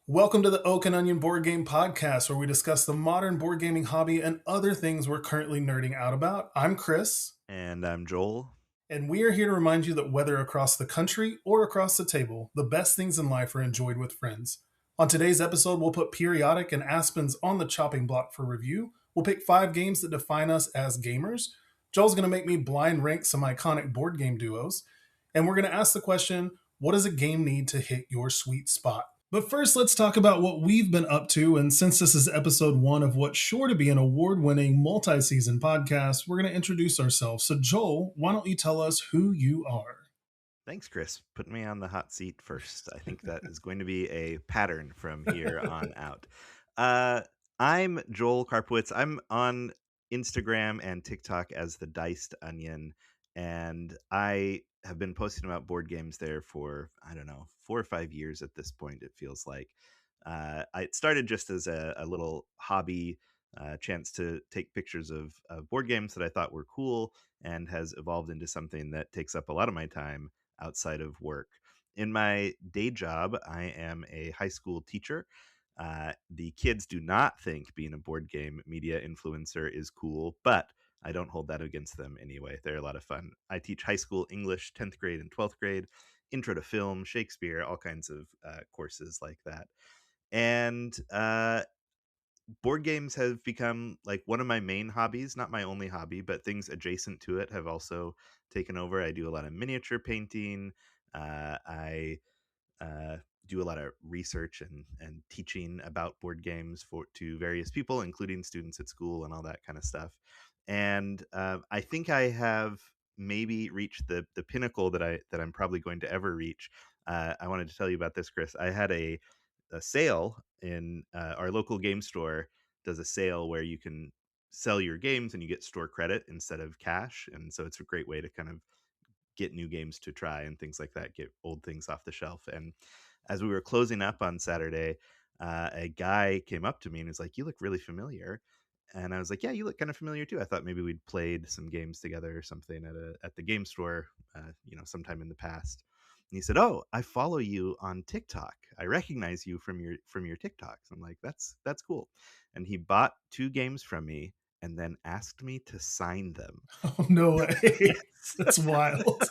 Welcome to the Oak and Onion Board Game Podcast, where we discuss the modern board gaming hobby and other things we're currently nerding out about. I'm Chris, And I'm Joel. and we are here to remind you that whether across the country or across the table, the best things in life are enjoyed with friends. On today's episode, we'll put Periodic and Aspens on the chopping block for review. We'll pick 5 games that define us as gamers. Joel's going to make me blind rank some iconic board game duos. And we're going to ask the question, what does a game need to hit your sweet spot? But first, let's talk about what we've been up to. And since this is episode 1 of what's sure to be an award winning multi season podcast, we're going to introduce ourselves. So, Joel, why don't you tell us who you are? Thanks, Chris. Put me on the hot seat first. I think that is going to be a pattern from here on out. Uh, I'm Joel Karpowitz. I'm on Instagram and TikTok as the Diced Onion, and I have been posting about board games there for, I don't know, 4 or 5 years at this point, it feels like. It started just as a little hobby, chance to take pictures of board games that I thought were cool, and has evolved into something that takes up a lot of my time outside of work. In my day job, I am a high school teacher. The kids do not think being a board game media influencer is cool, but I don't hold that against them anyway. They're a lot of fun. I teach high school English, 10th grade and 12th grade, intro to film, Shakespeare, all kinds of courses like that. And board games have become like one of my main hobbies, not my only hobby, but things adjacent to it have also taken over. I do a lot of miniature painting. I do a lot of research and teaching about board games to various people, including students at school and all that kind of stuff. And I think I have maybe reached the pinnacle that I'm probably going to ever reach. I wanted to tell you about this, Chris. I had a sale in our local game store. Does a sale where you can sell your games and you get store credit instead of cash, and so it's a great way to kind of get new games to try and things like that, get old things off the shelf. And as we were closing up on Saturday, a guy came up to me and was like, "You look really familiar." And I was like, "Yeah, you look kind of familiar too." I thought maybe we'd played some games together or something at the game store, sometime in the past. And he said, "Oh, I follow you on TikTok. I recognize you from your TikToks." I'm like, "That's cool." And he bought 2 games from me and then asked me to sign them. Oh, no way. Yes. That's wild.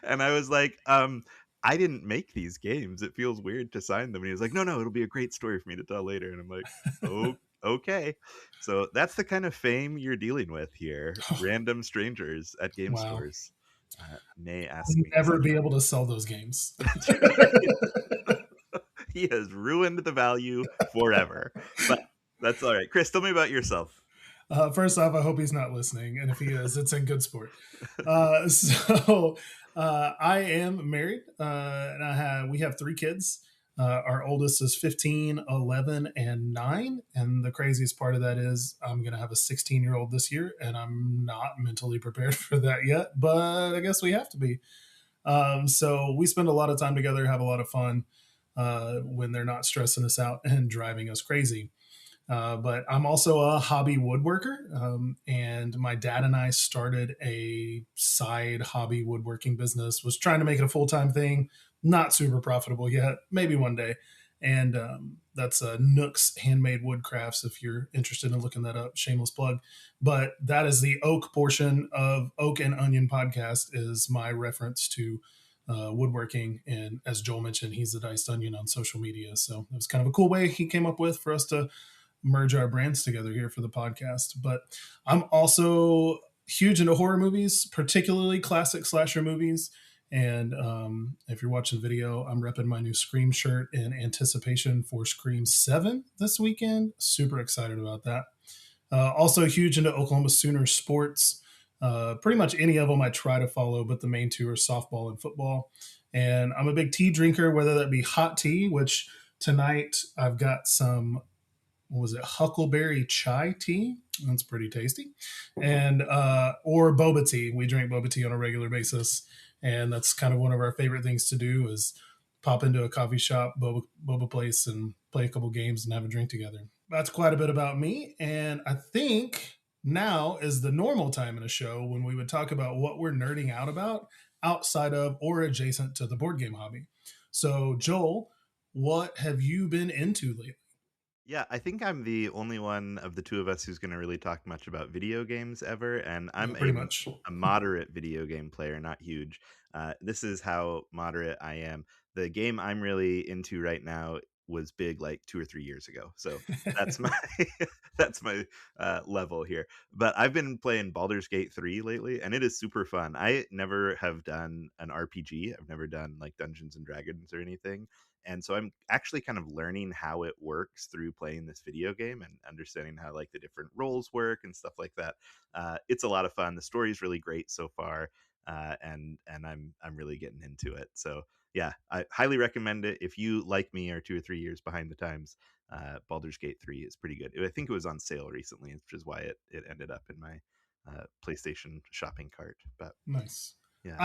And I was like, I didn't make these games. It feels weird to sign them. And he was like, no, it'll be a great story for me to tell later. And I'm like, oh, okay. So that's the kind of fame you're dealing with here. Random strangers at game Wow. stores may I'll ask me to never sign be them. able to sell those games. That's right. He has ruined the value forever. But that's all right. Chris, tell me about yourself. First off, I hope he's not listening, and if he is, it's in good sport. So I am married, and we have 3 kids. Our oldest is 15, 11, and 9. And the craziest part of that is I'm going to have a 16-year-old this year, and I'm not mentally prepared for that yet, but I guess we have to be. So we spend a lot of time together, have a lot of fun when they're not stressing us out and driving us crazy. But I'm also a hobby woodworker, and my dad and I started a side hobby woodworking business. Was trying to make it a full time thing, not super profitable yet. Maybe one day. And that's Nook's Handmade Woodcrafts. If you're interested in looking that up, shameless plug. But that is the Oak portion of Oak and Onion podcast. Is my reference to woodworking. And as Joel mentioned, he's the Diced Onion on social media. So it was kind of a cool way he came up with for us to merge our brands together here for the podcast. But I'm also huge into horror movies, particularly classic slasher movies. And if you're watching the video, I'm repping my new Scream shirt in anticipation for Scream 7 this weekend. Super excited about that. Also huge into Oklahoma Sooners sports. Pretty much any of them I try to follow, but the main 2 are softball and football. And I'm a big tea drinker, whether that be hot tea, which tonight I've got some, what was it, huckleberry chai tea. That's pretty tasty. And or boba tea. We drink boba tea on a regular basis, and that's kind of one of our favorite things to do is pop into a coffee shop, boba place, and play a couple games and have a drink together. That's quite a bit about me, and I think now is the normal time in a show when we would talk about what we're nerding out about outside of or adjacent to the board game hobby. So, Joel, what have you been into lately? Yeah, I think I'm the only one of the two of us who's gonna really talk much about video games ever, and Yeah, I'm pretty much. a moderate video game player, not huge. This is how moderate I am. The game I'm really into right now was big, like, 2 or 3 years ago, so that's my that's my, level here. But I've been playing Baldur's Gate 3 lately, and it is super fun. I never have done an RPG. I've never done, like, Dungeons& and Dragons or anything, and so I'm actually kind of learning how it works through playing this video game and understanding how like the different roles work and stuff like that. It's a lot of fun. The story is really great so far, and I'm really getting into it. So yeah, I highly recommend it. If you like me are 2 or 3 years behind the times, Baldur's Gate 3 is pretty good. I think it was on sale recently, which is why it ended up in my PlayStation shopping cart. But Nice. yeah,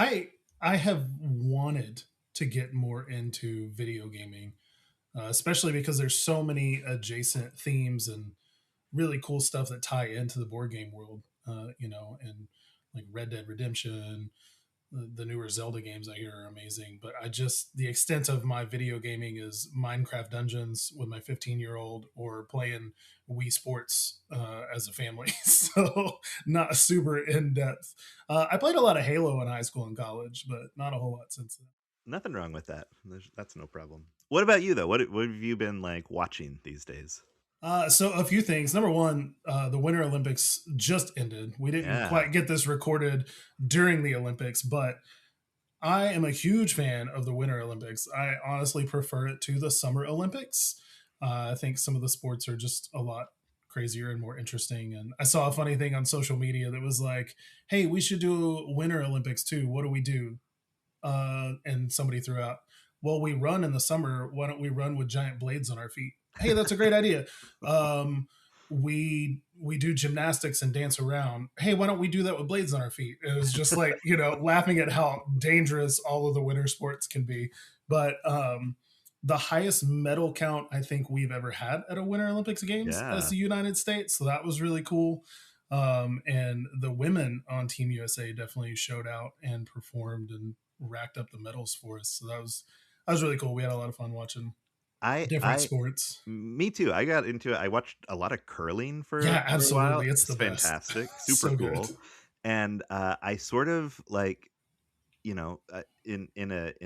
I have wanted to get more into video gaming, especially because there's so many adjacent themes and really cool stuff that tie into the board game world. And like Red Dead Redemption, the newer Zelda games I hear are amazing. But I just the extent of my video gaming is Minecraft Dungeons with my 15-year-old or playing Wii Sports as a family. So not super in depth. I played a lot of Halo in high school and college, but not a whole lot since then. nothing wrong with that. That's no problem. What about you though? What have you been like watching these days? So a few things. Number one, the Winter Olympics just ended. We didn't Yeah. quite get this recorded during the Olympics, but I am a huge fan of the Winter Olympics. I honestly prefer it to the Summer Olympics. I think some of the sports are just a lot crazier and more interesting. And I saw a funny thing on social media that was like, "Hey, we should do Winter Olympics too. What do we do?" And somebody threw out, "Well, we run in the summer. Why don't we run with giant blades on our feet?" Hey, that's a great idea. Um, we do gymnastics and dance around. Hey, why don't we do that with blades on our feet? It was just like laughing at how dangerous all of the winter sports can be. But the highest medal count I think we've ever had at a Winter Olympics Games as Yeah. the United States, so that was really cool. And the women on Team USA definitely showed out and performed and racked up the medals for us. So that was really cool. We had a lot of fun watching different I sports. Me too. I got into it. I watched a lot of curling Yeah, for a while. absolutely. It's the It's best. fantastic, super So good. cool. And I sort of like in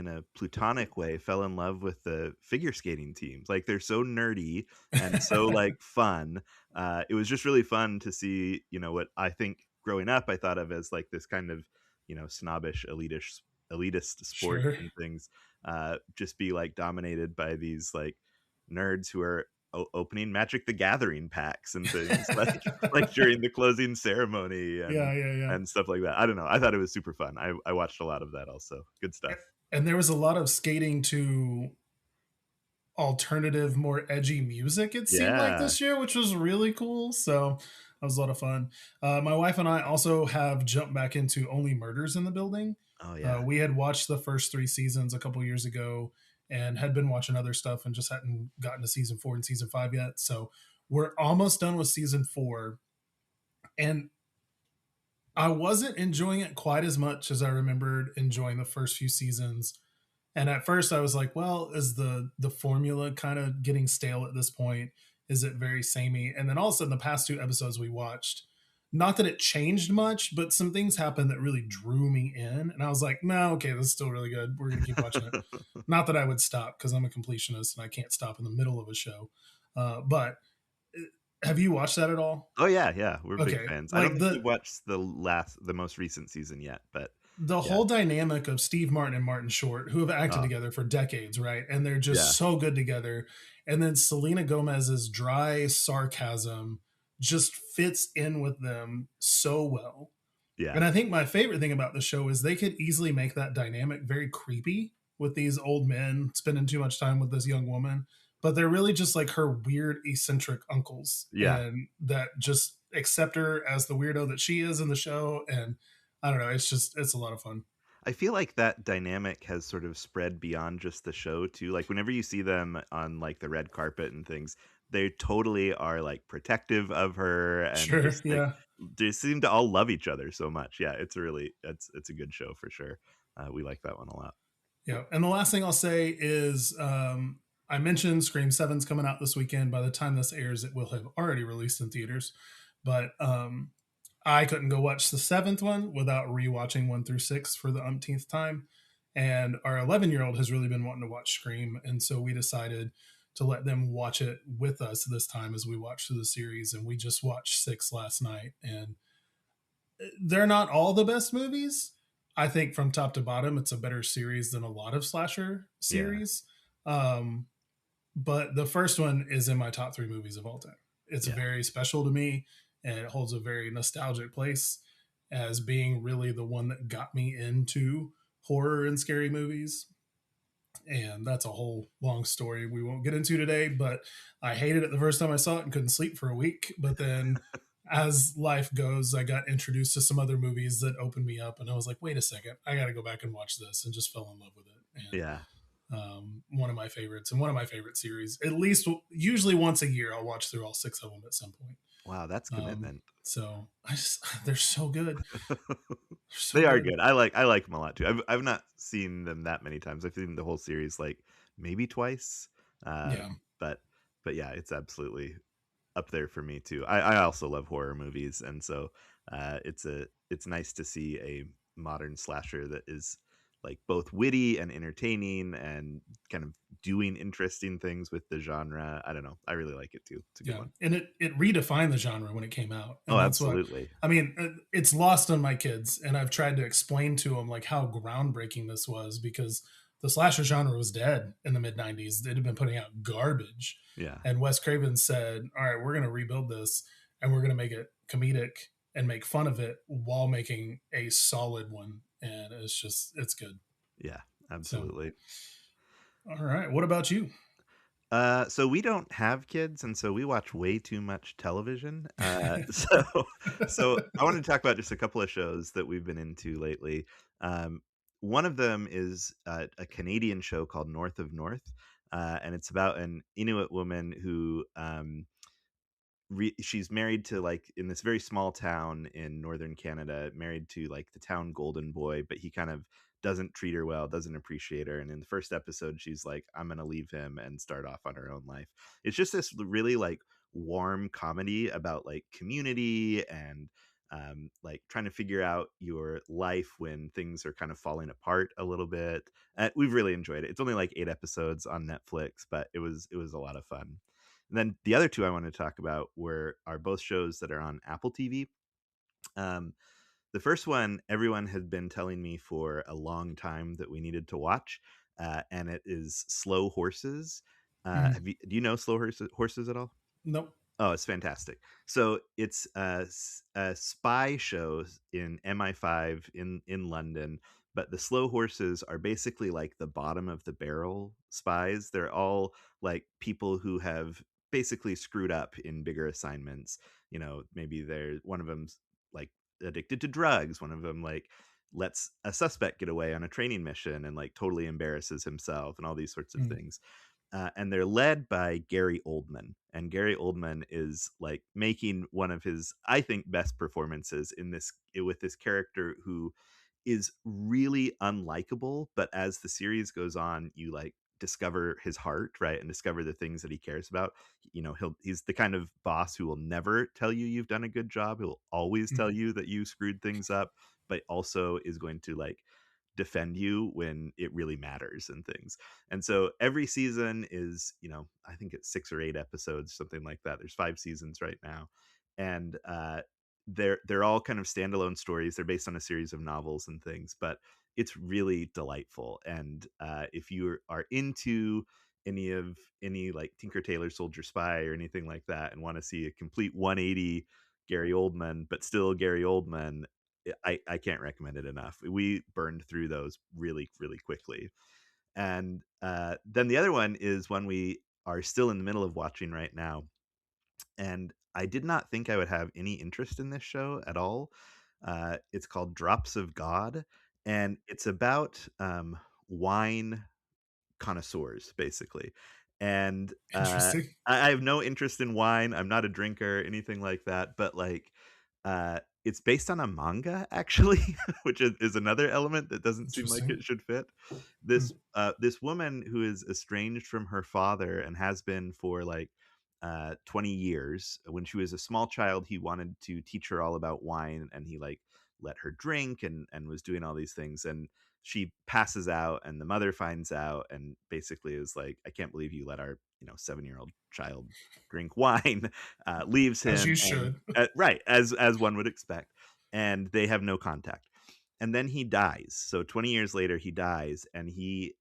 a plutonic way, fell in love with the figure skating teams. Like they're so nerdy and so like fun. It was just really fun to see, what I think growing up I thought of as like this kind of, snobbish, elitist sports Sure. and things, just be like dominated by these like nerds who are opening Magic the Gathering packs and things like during the closing ceremony Yeah, yeah, yeah. and stuff like that. I don't know. I thought it was super fun. I watched a lot of that also. Good stuff. And there was a lot of skating to alternative, more edgy music, it seemed like Yeah. this year, which was really cool. So that was a lot of fun. My wife and I also have jumped back into Only Murders in the Building. Oh, yeah. We had watched the first three seasons a couple years ago and had been watching other stuff and just hadn't gotten to season four and season five yet. So we're almost done with season four. And I wasn't enjoying it quite as much as I remembered enjoying the first few seasons. And at first I was like, well, is the formula kind of getting stale at this point? Is it very samey? And then all of a sudden the past two episodes we watched, not that it changed much, but some things happened that really drew me in. And I was like, no, okay, this is still really good. We're gonna keep watching it. Not that I would stop because I'm a completionist and I can't stop in the middle of a show. But have you watched that at all? Oh, yeah, yeah, we're big Okay. fans. I don't Like think we've watched the most recent season yet, but the yeah. whole dynamic of Steve Martin and Martin Short, who have acted Oh, together for decades, right? And they're just yeah, so good together. And then Selena Gomez's dry sarcasm just fits in with them so well. yeah, And I think my favorite thing about the show is they could easily make that dynamic very creepy with these old men spending too much time with this young woman. But they're really just like her weird, eccentric uncles, yeah. and that just accept her as the weirdo that she is in the show. And I don't know, it's a lot of fun. I feel like that dynamic has sort of spread beyond just the show too. Like whenever you see them on like the red carpet and things, they totally are like protective of her and Sure, just like yeah, they seem to all love each other so much. Yeah, it's a good show for sure. We like that one a lot. yeah. And the last thing I'll say is, I mentioned Scream 7's coming out this weekend. By the time this airs, it will have already released in theaters. But I couldn't go watch the seventh one without rewatching 1 through 6 for the umpteenth time. And our 11-year-old has really been wanting to watch Scream. And so we decided to let them watch it with us this time as we watch through the series. And we just watched 6 last night. And they're not all the best movies. I think from top to bottom, it's a better series than a lot of slasher Yeah. series. Um, but the first one is in my top 3 movies of all time. It's Yeah. very special to me, and it holds a very nostalgic place as being really the one that got me into horror and scary movies. And that's a whole long story we won't get into today, but I hated it the first time I saw it and couldn't sleep for a week. But then as life goes, I got introduced to some other movies that opened me up, and I was like, wait a second, I got to go back and watch this, and just fell in love with it. And Yeah. one of my favorites and one of my favorite series. At least, usually once a year, I'll watch through all 6 of them at some point. Wow, that's commitment. So I just they're so good, they're so They are good. good. I like them a lot too. I've not seen them that many times. I've seen the whole series like maybe twice. Yeah, But yeah, it's absolutely up there for me too. I also love horror movies, and so it's nice to see a modern slasher that is like both witty and entertaining and kind of doing interesting things with the genre. I don't know. I really like it too. It's a good yeah, one. and it redefined the genre when it came out, Oh, and that's what absolutely. I mean. It's lost on my kids, and I've tried to explain to them like how groundbreaking this was because the slasher genre was dead in the mid '90s. It had been putting out garbage, Yeah. and Wes Craven said, "All right, we're going to rebuild this, and we're going to make it comedic and make fun of it while making a solid one." And it's good. Yeah, So, absolutely. all right, what about you? So we don't have kids, and so we watch way too much television. So I wanted to talk about just a couple of shows that we've been into lately. Um, one of them is a Canadian show called North of North, and it's about an Inuit woman who she's married to like in this very small town in northern Canada, married to like the town golden boy, but he kind of doesn't treat her well, doesn't appreciate her. And in the first episode, she's like, I'm gonna leave him and start off on her own life. It's just this really like warm comedy about like community and like trying to figure out your life when things are kind of falling apart a little bit. We've really enjoyed it. It's only like 8 episodes on Netflix, but it was a lot of fun. And then the other two I wanted to talk about are both shows that are on Apple TV. Um, the first one, everyone had been telling me for a long time that we needed to watch, and it is Slow Horses. Mm, Do you know Slow Horses at all? nope. Oh, it's fantastic. So it's a spy show in MI5 in London, but the slow horses are basically like the bottom of the barrel spies. They're all like people who have basically screwed up in bigger assignments. You know, maybe they're one of them's like addicted to drugs. One of them like lets a suspect get away on a training mission and like totally embarrasses himself and all these sorts of Mm, things, and they're led by Gary Oldman. And Gary Oldman is like making one of his, I think, best performances in this with this character who is really unlikable. But as the series goes on, you like discover his heart, right, and discover the things that he cares about. You know, he's the kind of boss who will never tell you you've done a good job. He'll always tell mm, you that you screwed things up, but also is going to like defend you when it really matters and things. And so every season is, you know, I think it's 6 or 8 episodes, something like that. There's 5 seasons right now. And they're all kind of standalone stories. They're based on a series of novels and things, but it's really delightful. And if you are into any like Tinker Tailor Soldier Spy or anything like that and want to see a complete 180 Gary Oldman, but still Gary Oldman, I can't recommend it enough. We burned through those really, really quickly. And then the other one is one we are still in the middle of watching right now. And I did not think I would have any interest in this show at all. It's called Drops of God, and it's about wine connoisseurs, basically. And interesting. I have no interest in wine. I'm not a drinker, anything like that. But like, It's based on a manga, actually, which is another element that doesn't seem like Interesting. it should fit. Hmm. This woman who is estranged from her father and has been for, like, 20 years. When she was a small child, he wanted to teach her all about wine, and he, like, let her drink and was doing all these things, and she passes out, and the mother finds out and basically is like, "I can't believe you let our, 7-year-old child drink wine," leaves As him you and should. right, as one would expect, and they have no contact. And then he dies. So 20 years later, he dies, and he,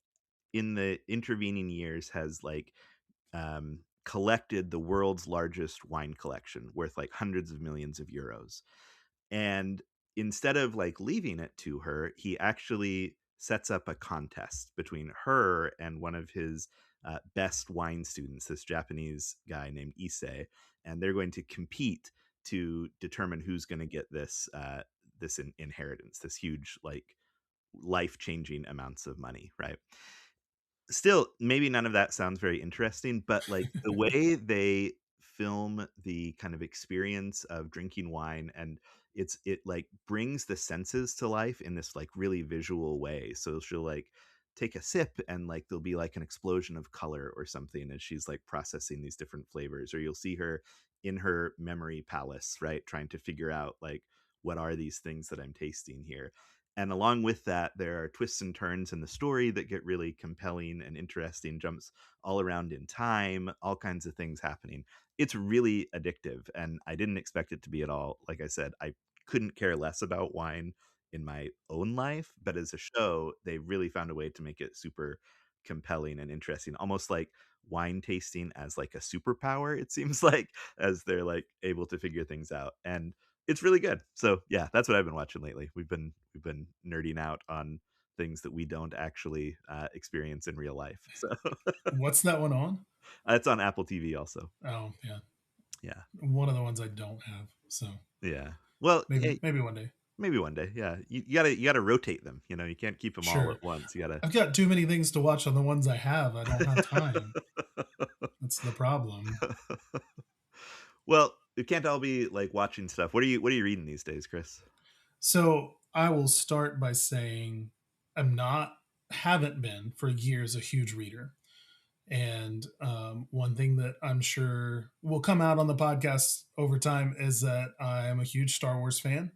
in the intervening years, has like collected the world's largest wine collection, worth like hundreds of millions of euros. And instead of like leaving it to her, he actually sets up a contest between her and one of his best wine students, this Japanese guy named Issei, and they're going to compete to determine who's going to get this inheritance, this huge, like, life changing amounts of money, right? Still, maybe none of that sounds very interesting, but, like, the way they film the kind of experience of drinking wine, and like, brings the senses to life in this, like, really visual way. So she'll, like, take a sip and, like, there'll be, like, an explosion of color or something as she's, like, processing these different flavors, or you'll see her in her memory palace, right, trying to figure out, like, what are these things that I'm tasting here? And along with that, there are twists and turns in the story that get really compelling and interesting, jumps all around in time, all kinds of things happening. It's really addictive, and I didn't expect it to be at all. Like I said, I couldn't care less about wine in my own life, but as a show, they really found a way to make it super compelling and interesting, almost like wine tasting as like a superpower, it seems like, as they're like able to figure things out. And it's really good. So yeah, that's what I've been watching lately. We've been nerding out on things that we don't actually experience in real life. So What's that one on? it's on Apple TV also. Oh yeah, Yeah, one of the ones I don't have. So yeah. Well, maybe hey, maybe one day. maybe one day. Yeah, you gotta rotate them. You can't keep them all Sure. at once. You gotta. I've got too many things to watch on the ones I have. I don't have time. That's the problem. Well, it can't all be like watching stuff. What are you reading these days, Chris? So I will start by saying I'm not, haven't been for years a huge reader. And one thing that I'm sure will come out on the podcast over time is that I am a huge Star Wars fan.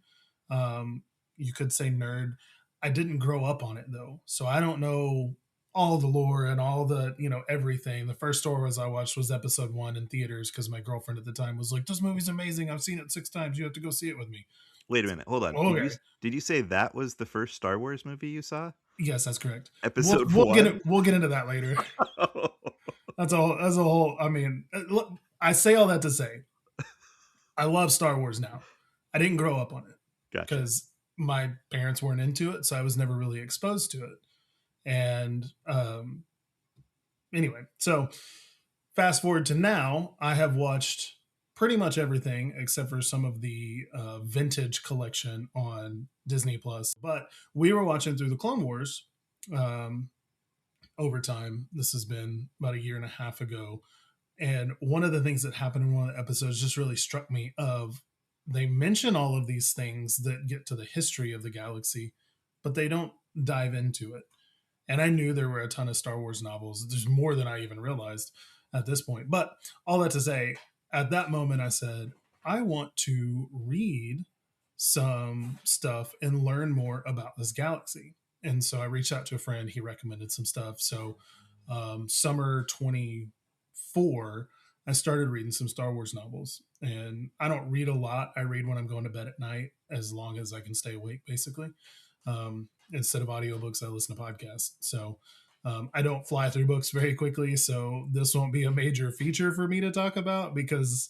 You could say nerd. I didn't grow up on it though, so I don't know all the lore and all the everything. The first Star Wars I watched was Episode One in theaters because my girlfriend at the time was like, "This movie's amazing. I've seen it 6 times. You have to go see it with me." Wait a minute. Hold on. Okay, Did you say that was the first Star Wars movie you saw? yes, that's correct. We'll Episode we'll get one. it. We'll get into that later. That's a whole. I mean, I say all that to say I love Star Wars now. I didn't grow up on it Gotcha. because my parents weren't into it, so I was never really exposed to it. And anyway, so fast forward to now, I have watched pretty much everything except for some of the vintage collection on Disney Plus. But we were watching through the Clone Wars um, over time. This has been about a year and a half ago. And one of the things that happened in one of the episodes just really struck me of they mention all of these things that get to the history of the galaxy, but they don't dive into it. And I knew there were a ton of Star Wars novels. There's more than I even realized at this point. But all that to say, at that moment, I said, I want to read some stuff and learn more about this galaxy. And so I reached out to a friend. He recommended some stuff. So, summer 24, I started reading some Star Wars novels. And I don't read a lot. I read when I'm going to bed at night, as long as I can stay awake, basically. Instead of audiobooks, I listen to podcasts. So I don't fly through books very quickly. So this won't be a major feature for me to talk about because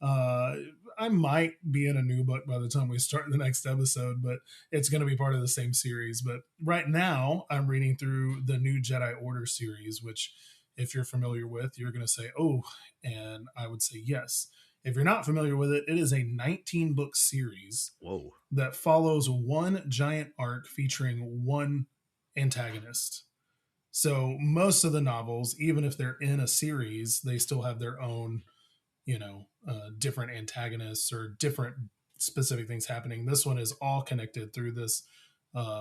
uh, I might be in a new book by the time we start the next episode, but it's going to be part of the same series. But right now, I'm reading through the new Jedi Order series, which, if you're familiar with, you're going to say, oh, and I would say yes. If you're not familiar with it, it is a 19 book series Whoa. that follows one giant arc featuring one antagonist. So most of the novels, even if they're in a series, they still have their own, different antagonists or different specific things happening. This one is all connected through this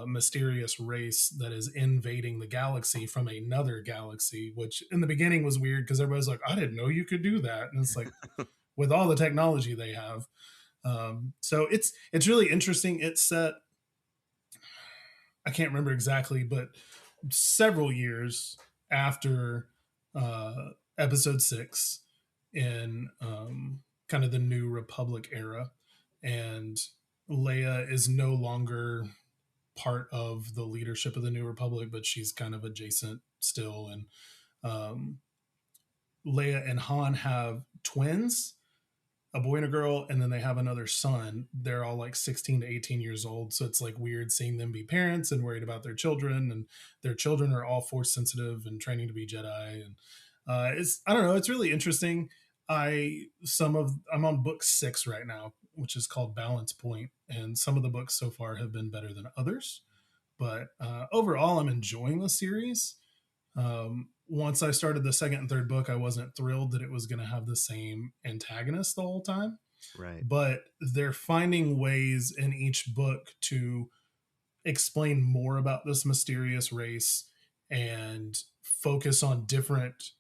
mysterious race that is invading the galaxy from another galaxy, which in the beginning was weird because everybody's like, I didn't know you could do that. And it's like, with all the technology they have. So it's really interesting. It's set, I can't remember exactly, but several years after episode 6 in kind of the New Republic era. And Leia is no longer part of the leadership of the New Republic, but she's kind of adjacent still. And um, Leia and Han have twins, a boy and a girl, and then they have another son. They're all like 16 to 18 years old. So it's like weird seeing them be parents and worried about their children. And their children are all force sensitive and training to be Jedi. And it's, I don't know, it's really interesting. I'm on book 6 right now, which is called Balance Point, and some of the books so far have been better than others. But overall, I'm enjoying the series. Once I started the second and third book, I wasn't thrilled that it was going to have the same antagonist the whole time. Right. But they're finding ways in each book to explain more about this mysterious race and focus on different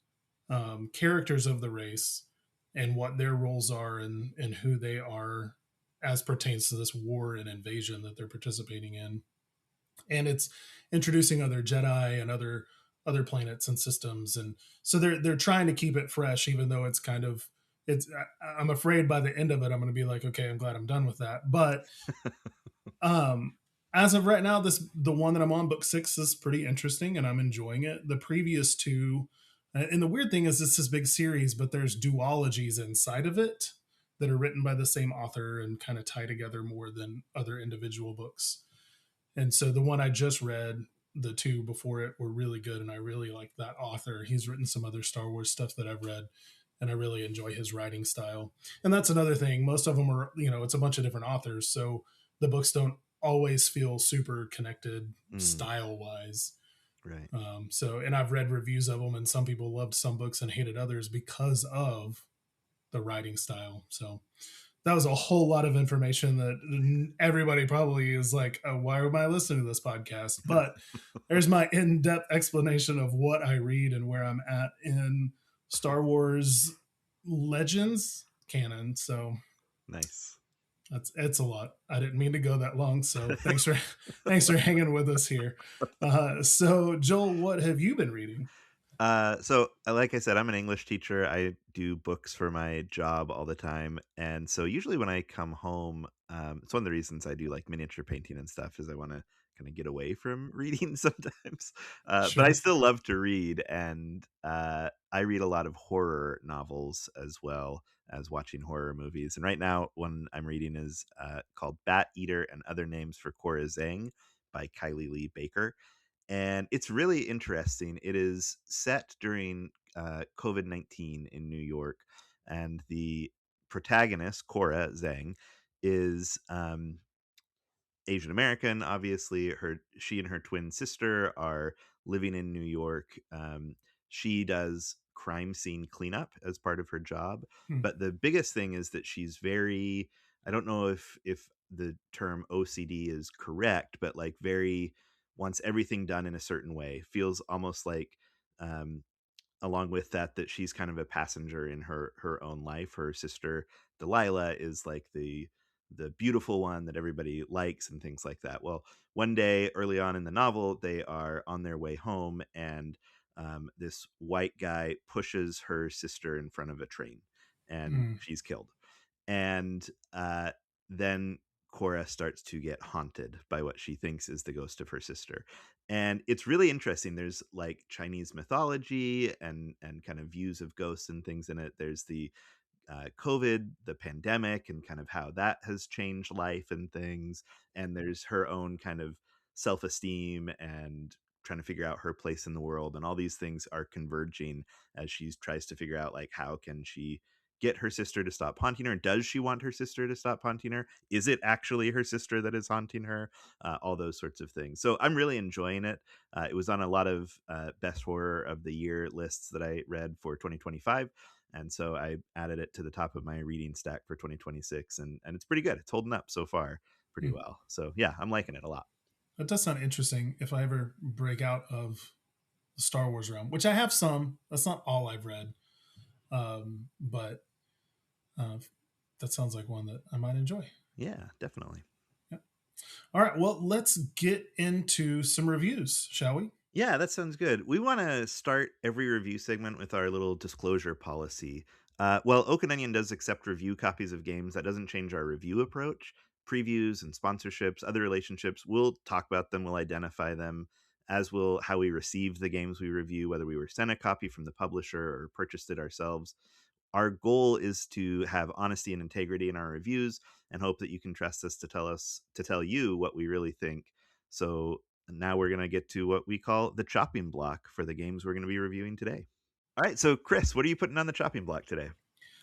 characters of the race and what their roles are and who they are as pertains to this war and invasion that they're participating in. And it's introducing other Jedi and other planets and systems, and so they're trying to keep it fresh, even though it's kind of it's. I'm afraid by the end of it, I'm going to be like, okay, I'm glad I'm done with that. But um, as of right now, the one that I'm on, book 6, is pretty interesting, and I'm enjoying it. The previous two, and the weird thing is, it's this big series, but there's duologies inside of it that are written by the same author and kind of tie together more than other individual books. And so the one I just read, the two before it were really good, and I really like that author. He's written some other Star Wars stuff that I've read, and I really enjoy his writing style. And that's another thing. Most of them are, it's a bunch of different authors, so the books don't always feel super connected Mm, style wise. right. And I've read reviews of them, and some people loved some books and hated others because of the writing style. So that was a whole lot of information that everybody probably is like, oh, why am I listening to this podcast? But there's my in-depth explanation of what I read and where I'm at in Star Wars Legends canon. So Nice. it's a lot. I didn't mean to go that long. So thanks for hanging with us here. So Joel, what have you been reading? Like I said, I'm an English teacher. I do books for my job all the time. And so usually when I come home, it's one of the reasons I do like miniature painting and stuff is I want to kind of get away from reading sometimes. But I Sure. still love to read. And I read a lot of horror novels as well as watching horror movies. And right now, one I'm reading is called Bat Eater and Other Names for Cora Zhang by Kylie Lee Baker, and it's really interesting. It is set during COVID-19 in New York, and the protagonist Cora Zhang is Asian American. Obviously, she and her twin sister are living in New York. She does crime scene cleanup as part of her job, Hmm. but the biggest thing is that she's very. I don't know if the term OCD is correct, but like very wants everything done in a certain way. Feels almost like um, along with that she's kind of a passenger in her own life. Her sister Delilah is like the beautiful one that everybody likes and things like that. Well, one day early on in the novel, they are on their way home, and this white guy pushes her sister in front of a train, and Hmm. she's killed. And then Cora starts to get haunted by what she thinks is the ghost of her sister. And it's really interesting. There's like Chinese mythology and kind of views of ghosts and things in it. There's the COVID, the pandemic, and kind of how that has changed life and things. And there's her own kind of self esteem and trying to figure out her place in the world. And all these things are converging as she tries to figure out like how can she get her sister to stop haunting her. Does she want her sister to stop haunting her? Is it actually her sister that is haunting her? All those sorts of things. So I'm really enjoying it. It was on a lot of best horror of the year lists that I read for 2025. And so I added it to the top of my reading stack for 2026, and it's pretty good. It's holding up so far pretty Hmm. well. So yeah, I'm liking it a lot. That does sound interesting. If I ever break out of the Star Wars realm, which I have some, that's not all I've read, but uh, that sounds like one that I might enjoy. Yeah, definitely. Yeah. All right, well, let's get into some reviews, shall we? Yeah, that sounds good. We want to start every review segment with our little disclosure policy. Well, Oak and Onion does accept review copies of games. That doesn't change our review approach. Previews and sponsorships, other relationships, we'll talk about them, we'll identify them, as will how we receive the games we review, whether we were sent a copy from the publisher or purchased it ourselves. Our goal is to have honesty and integrity in our reviews and hope that you can trust us to tell you what we really think. So now we're going to get to what we call the chopping block for the games we're going to be reviewing today. All right, so Chris, what are you putting on the chopping block today?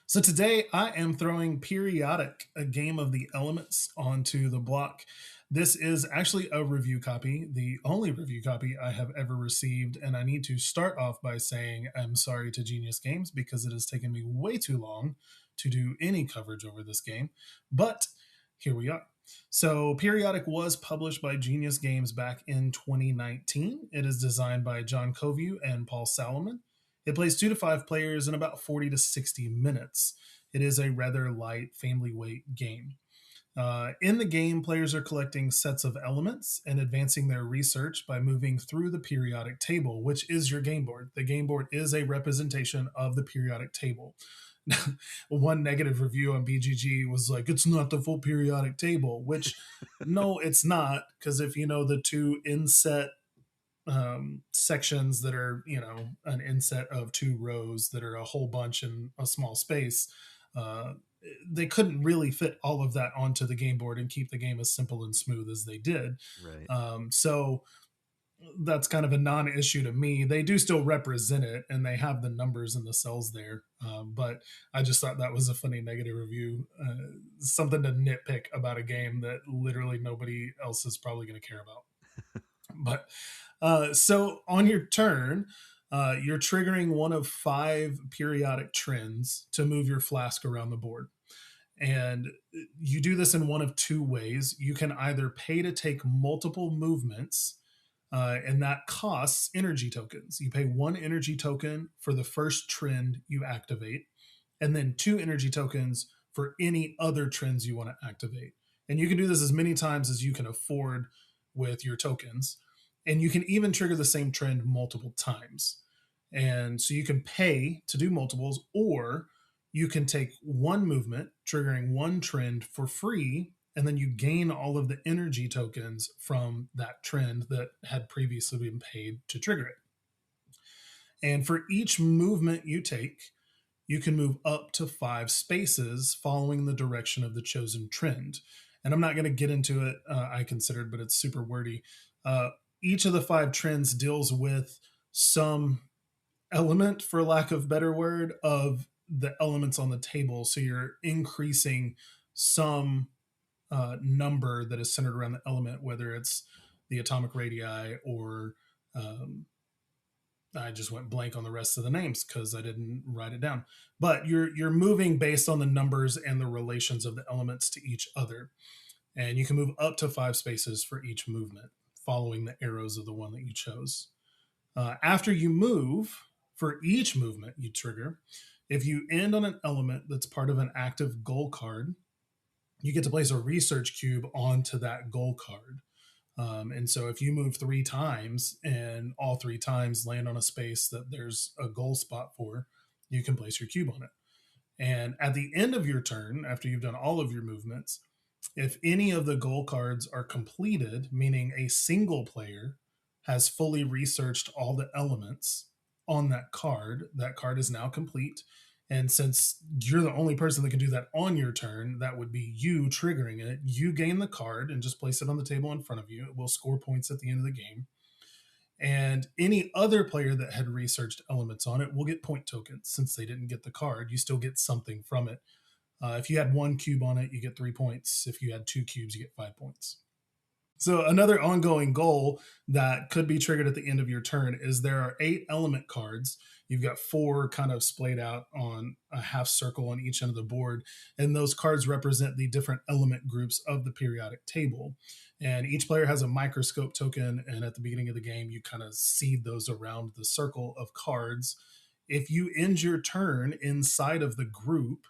So today I am throwing Periodic, a game of the elements, onto the block. This is actually a review copy, the only review copy I have ever received. And I need to start off by saying I'm sorry to Genius Games because it has taken me way too long to do any coverage over this game. But here we are. So, Periodic was published by Genius Games back in 2019. It is designed by John Covey and Paul Salomon. It plays 2 to 5 players in about 40 to 60 minutes. It is a rather light family weight game. In the game, players are collecting sets of elements and advancing their research by moving through the periodic table, which is your game board. The game board is a representation of the periodic table. One negative review on BGG was like, it's not the full periodic table, which no, it's not, because if you know the two inset sections that are, an inset of 2 rows that are a whole bunch in a small space, uh, they couldn't really fit all of that onto the game board and keep the game as simple and smooth as they did. Right. So that's kind of a non-issue to me. They do still represent it, and they have the numbers and the cells there. But I just thought that was a funny negative review, something to nitpick about a game that literally nobody else is probably going to care about. But so on your turn, you're triggering one of 5 periodic trends to move your flask around the board. And you do this in one of 2 ways. You can either pay to take multiple movements, and that costs energy tokens. You pay 1 energy token for the first trend you activate, and then 2 energy tokens for any other trends you want to activate. And you can do this as many times as you can afford with your tokens. And you can even trigger the same trend multiple times. And so you can pay to do multiples, or you can take 1 movement, triggering 1 trend for free, and then you gain all of the energy tokens from that trend that had previously been paid to trigger it. And for each movement you take, you can move up to 5 spaces following the direction of the chosen trend. And I'm not going to get into it, I considered, but it's super wordy. Uh, each of the 5 trends deals with some element, for lack of better word, of the elements on the table. So you're increasing some number that is centered around the element, whether it's the atomic radii or I just went blank on the rest of the names because I didn't write it down. But you're moving based on the numbers and the relations of the elements to each other, and you can move up to 5 spaces for each movement, following the arrows of the one that you chose. After you move, for each movement you trigger, if you end on an element that's part of an active goal card, you get to place a research cube onto that goal card. And so if you move 3 times and all 3 times land on a space that there's a goal spot for, you can place your cube on it. And at the end of your turn, after you've done all of your movements, if any of the goal cards are completed, meaning a single player has fully researched all the elements on that card is now complete. And since you're the only person that can do that on your turn, that would be you triggering it. You gain the card and just place it on the table in front of you. It will score points at the end of the game. And any other player that had researched elements on it will get point tokens. Since they didn't get the card, you still get something from it. If you had 1 cube on it, you get 3 points. If you had 2 cubes, you get 5 points. So another ongoing goal that could be triggered at the end of your turn is there are 8 element cards. You've got 4 kind of splayed out on a half circle on each end of the board, and those cards represent the different element groups of the periodic table. And each player has a microscope token, and at the beginning of the game, you kind of seed those around the circle of cards. If you end your turn inside of the group,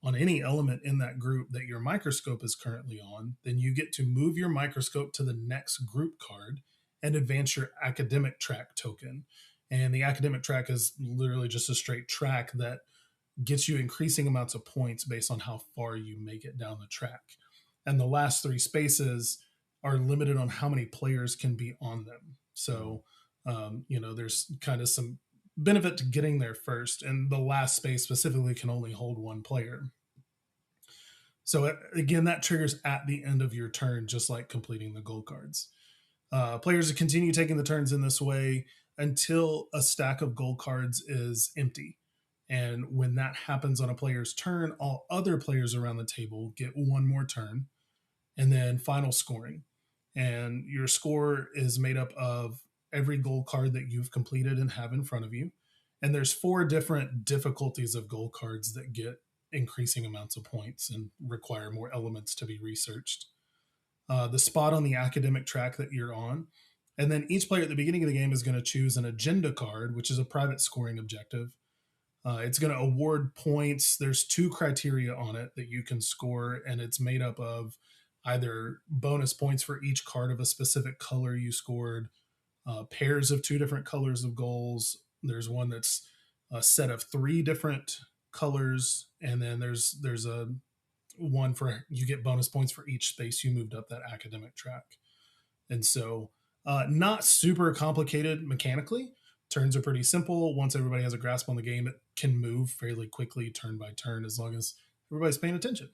on any element in that group that your microscope is currently on, then you get to move your microscope to the next group card and advance your academic track token. And the academic track is literally just a straight track that gets you increasing amounts of points based on how far you make it down the track. And the last 3 spaces are limited on how many players can be on them. Mm. So, there's kind of some benefit to getting there first. And the last space specifically can only hold 1 player. So again, that triggers at the end of your turn, just like completing the gold cards. Players continue taking the turns in this way until a stack of gold cards is empty. And when that happens on a player's turn, all other players around the table get 1 more turn, and then final scoring. And your score is made up of every gold card that you've completed and have in front of you. And there's 4 different difficulties of gold cards that get increasing amounts of points and require more elements to be researched. The spot on the academic track that you're on. And then each player at the beginning of the game is going to choose an agenda card, which is a private scoring objective. It's going to award points. There's 2 criteria on it that you can score, and it's made up of either bonus points for each card of a specific color you scored, pairs of 2 different colors of goals. There's one that's a set of 3 different colors, and then there's a one for you get bonus points for each space you moved up that academic track. And so, not super complicated mechanically. Turns are pretty simple. Once everybody has a grasp on the game, it can move fairly quickly turn by turn as long as everybody's paying attention,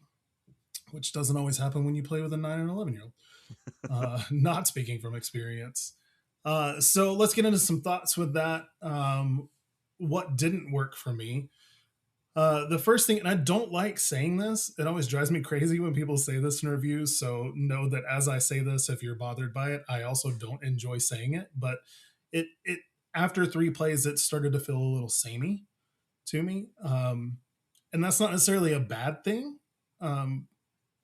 which doesn't always happen when you play with a 9 and 11 year old. Not speaking from experience. So let's get into some thoughts with that. What didn't work for me? The first thing, and I don't like saying this, it always drives me crazy when people say this in reviews. So know that as I say this, if you're bothered by it, I also don't enjoy saying it. But it after 3 plays, it started to feel a little samey to me, and that's not necessarily a bad thing,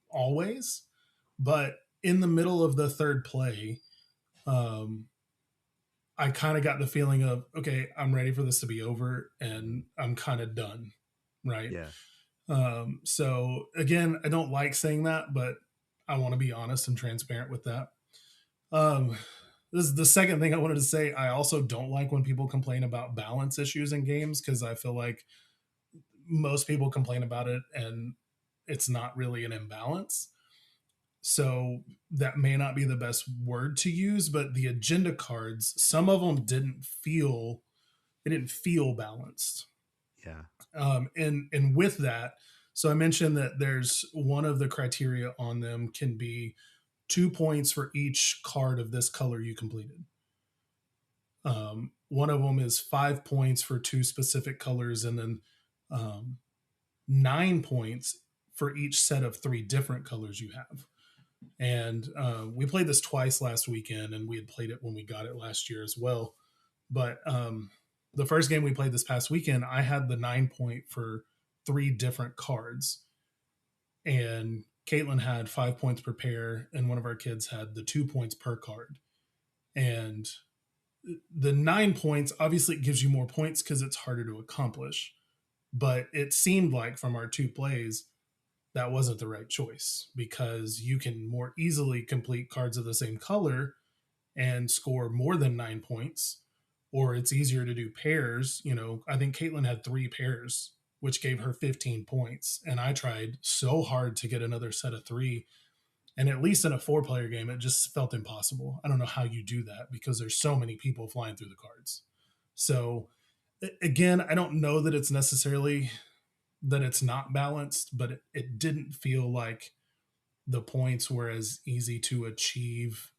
always. But in the middle of the third play, um, I kind of got the feeling of, okay, I'm ready for this to be over, and I'm kind of done, right? Yeah. So again, I don't like saying that, but I want to be honest and transparent with that. Um, this is the second thing I wanted to say. I also don't like when people complain about balance issues in games because I feel like most people complain about it and it's not really an imbalance. So that may not be the best word to use, but the agenda cards, some of them didn't feel balanced. Yeah. And with that, so I mentioned that there's one of the criteria on them can be 2 points for each card of this color you completed. One of them is 5 points for 2 specific colors, and then 9 points for each set of 3 different colors you have. And we played this twice last weekend, and we had played it when we got it last year as well. But the first game we played this past weekend, I had the 9 point for 3 different cards, and Caitlin had 5 points per pair, and one of our kids had the 2 points per card. And the 9 points obviously gives you more points because it's harder to accomplish. But it seemed like from our 2 plays, that wasn't the right choice because you can more easily complete cards of the same color and score more than 9 points, or it's easier to do pairs. I think Caitlin had 3 pairs, which gave her 15 points. And I tried so hard to get another set of 3. And at least in a 4-player game, it just felt impossible. I don't know how you do that because there's so many people flying through the cards. So, again, I don't know that it's necessarily that it's not balanced, but it didn't feel like the points were as easy to achieve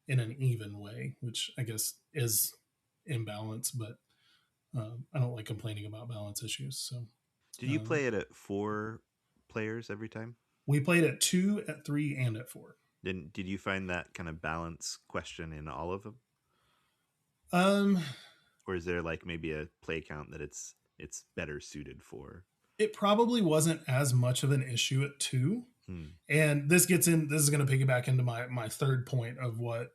in an even way, which I guess is imbalance, but I don't like complaining about balance issues. So Did you um, play it at 4 players every time? we played at 2, at 3, and at 4. Did you find that kind of balance question in all of them, Um, or is there like maybe a play count that it's better suited for? it probably wasn't as much of an issue at 2. Hmm. And this gets in, this is going to piggyback into my third point of what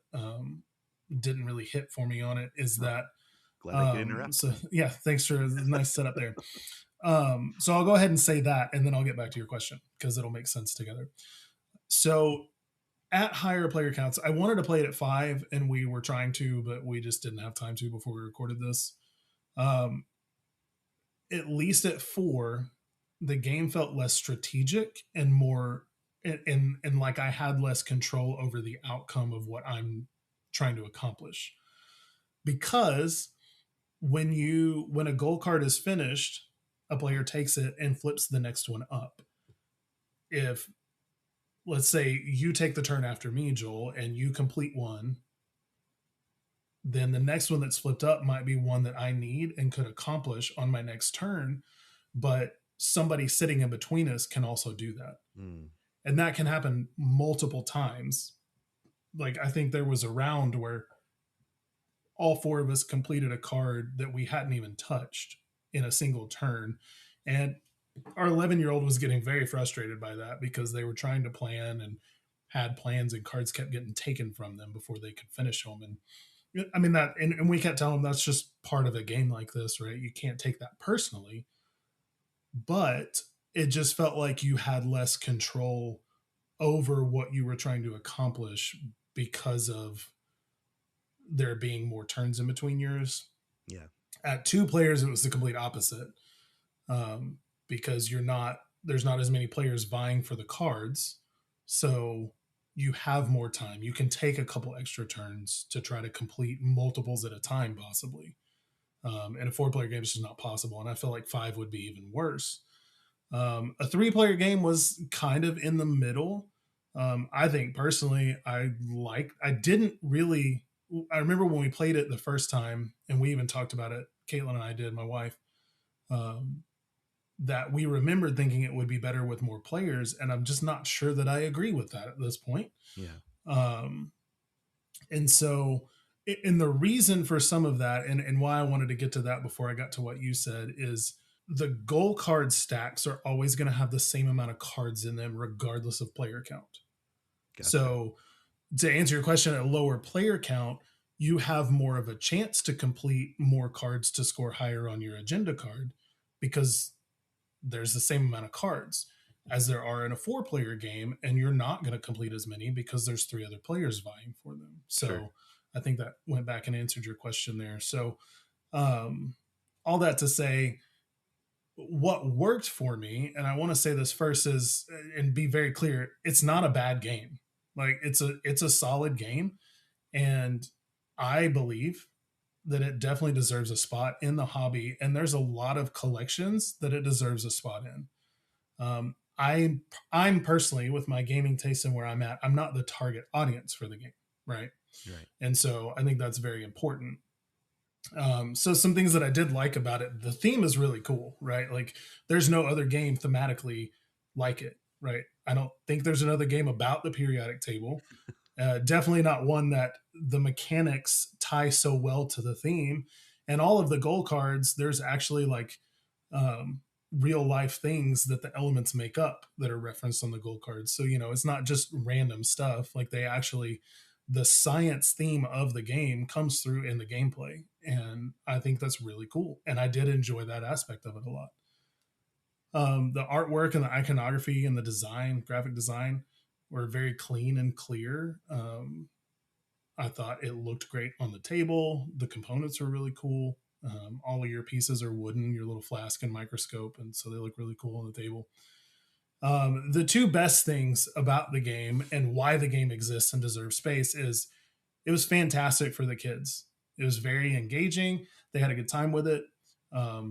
didn't really hit for me on it is Oh, that glad I could interrupt. so yeah, thanks for the nice setup there. So I'll go ahead and say that, and then I'll get back to your question because it'll make sense together. So at higher player counts, I wanted to play it at 5, and we were trying to, but we just didn't have time to before we recorded this. Um, at least at 4, the game felt less strategic and more, and like I had less control over the outcome of what I'm trying to accomplish. Because when a goal card is finished, a player takes it and flips the next one up. If, let's say, you take the turn after me, Joel, and you complete one, then the next one that's flipped up might be one that I need and could accomplish on my next turn. But somebody sitting in between us can also do that. Hmm. And that can happen multiple times. Like, I think there was a round where all 4 of us completed a card that we hadn't even touched in a single turn. And our 11-year-old was getting very frustrated by that because they were trying to plan and had plans, and cards kept getting taken from them before they could finish them. And I mean, that, and we kept telling them that's just part of a game like this, right? You can't take that personally, but it just felt like you had less control over what you were trying to accomplish because of there being more turns in between yours. Yeah. At 2 players, it was the complete opposite, because there's not as many players vying for the cards, so you have more time. You can take a couple extra turns to try to complete multiples at a time, possibly. And a 4-player game is just not possible, and I feel like 5 would be even worse. A 3-player game was kind of in the middle. I think personally, I didn't really. I remember when we played it the first time, and we even talked about it. Caitlin and I did, my wife, um, that we remembered thinking it would be better with more players, and I'm just not sure that I agree with that at this point. Yeah. Um, and so, and the reason for some of that, and why I wanted to get to that before I got to what you said, is the goal card stacks are always going to have the same amount of cards in them, regardless of player count. Gotcha. So, to answer your question, at a lower player count, you have more of a chance to complete more cards to score higher on your agenda card because there's the same amount of cards as there are in a 4-player game, and you're not going to complete as many because there's 3 other players vying for them. Sure. So I think that went back and answered your question there. So um, all that to say, what worked for me, and I want to say this first is, and be very clear, it's not a bad game. Like, it's a solid game, and I believe that it definitely deserves a spot in the hobby. And there's a lot of collections that it deserves a spot in. I'm personally, with my gaming taste and where I'm at, I'm not the target audience for the game, right? Right. And so I think that's very important. So some things that I did like about it, the theme is really cool, right? Like, there's no other game thematically like it, right? I don't think there's another game about the periodic table. Definitely not one that the mechanics tie so well to the theme. And all of the goal cards, there's actually like um, real life things that the elements make up that are referenced on the goal cards. So, it's not just random stuff. Like, they actually, the science theme of the game comes through in the gameplay. And I think that's really cool. And I did enjoy that aspect of it a lot. The artwork and the iconography and the design, graphic design, were very clean and clear. I thought it looked great on the table. The components were really cool. All of your pieces are wooden, your little flask and microscope, and so they look really cool on the table. The 2 best things about the game and why the game exists and deserves space is it was fantastic for the kids. It was very engaging. They had a good time with it. Our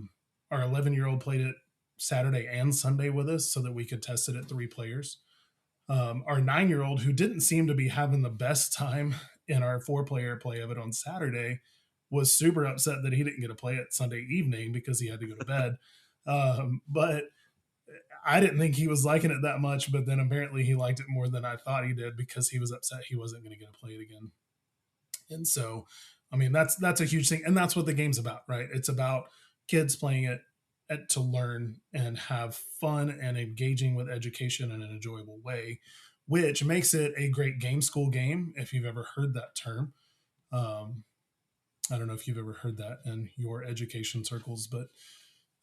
11-year-old played it Saturday and Sunday with us so that we could test it at 3 players. Our 9-year-old, who didn't seem to be having the best time in our 4-player play of it on Saturday, was super upset that he didn't get to play it Sunday evening because he had to go to bed. But I didn't think he was liking it that much, but then apparently he liked it more than I thought he did because he was upset he wasn't going to get to play it again. And so, I mean, that's a huge thing, and that's what the game's about, right? It's about kids playing it to learn and have fun and engaging with education in an enjoyable way, which makes it a great game school game. If you've ever heard that term, um, I don't know if you've ever heard that in your education circles, but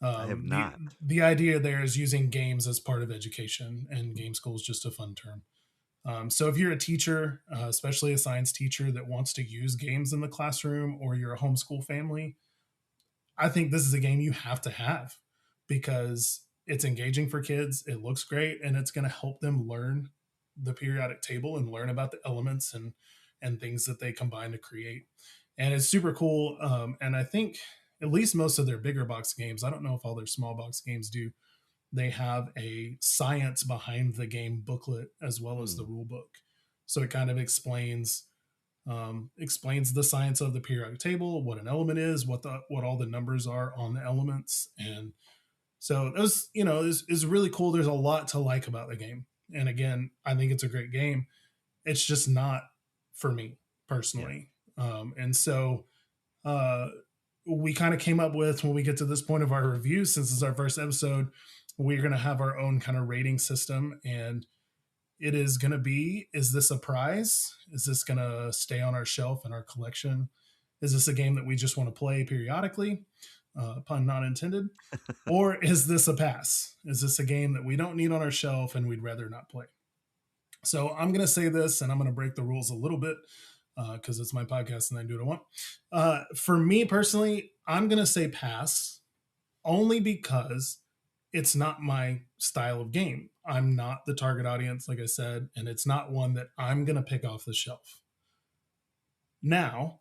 I have the not. the idea there is using games as part of education, and game school is just a fun term. So if you're a teacher, especially a science teacher that wants to use games in the classroom, or you're a homeschool family, I think this is a game you have to have because it's engaging for kids. It looks great, and it's going to help them learn the periodic table and learn about the elements and things that they combine to create. And it's super cool. And I think at least most of their bigger box games, I don't know if all their small box games do, they have a science behind the game booklet as well as the Hmm. rule book. So it kind of explains the science of the periodic table, what an element is, what all the numbers are on the elements, and so it was, is really cool. There's a lot to like about the game, and again, I think it's a great game. It's just not for me Yeah. personally, and so uh, we kind of came up with, when we get to this point of our review, since it's our first episode, we're going to have our own kind of rating system, and it is going to be, is this a prize? Is this going to stay on our shelf in our collection? Is this a game that we just want to play periodically? Pun not intended. Or is this a pass? Is this a game that we don't need on our shelf and we'd rather not play? So I'm going to say this, and I'm going to break the rules a little bit because it's my podcast and I do what I want. For me personally, I'm going to say pass only because it's not my style of game. I'm not the target audience, like I said, and it's not one that I'm going to pick off the shelf. Now,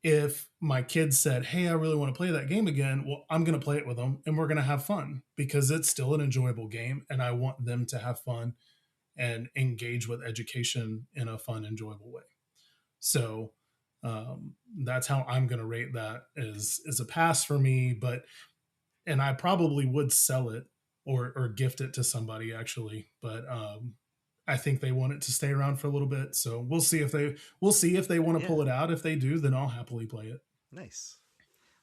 if my kids said, "Hey, I really want to play that game again," well, I'm going to play it with them and we're going to have fun because it's still an enjoyable game and I want them to have fun and engage with education in a fun, enjoyable way. So that's how I'm going to rate that, is a pass for me, but and I probably would sell it or gift it to somebody actually, but I think they want it to stay around for a little bit. So we'll see if they want to Yeah. pull it out. If they do, then I'll happily play it. Nice.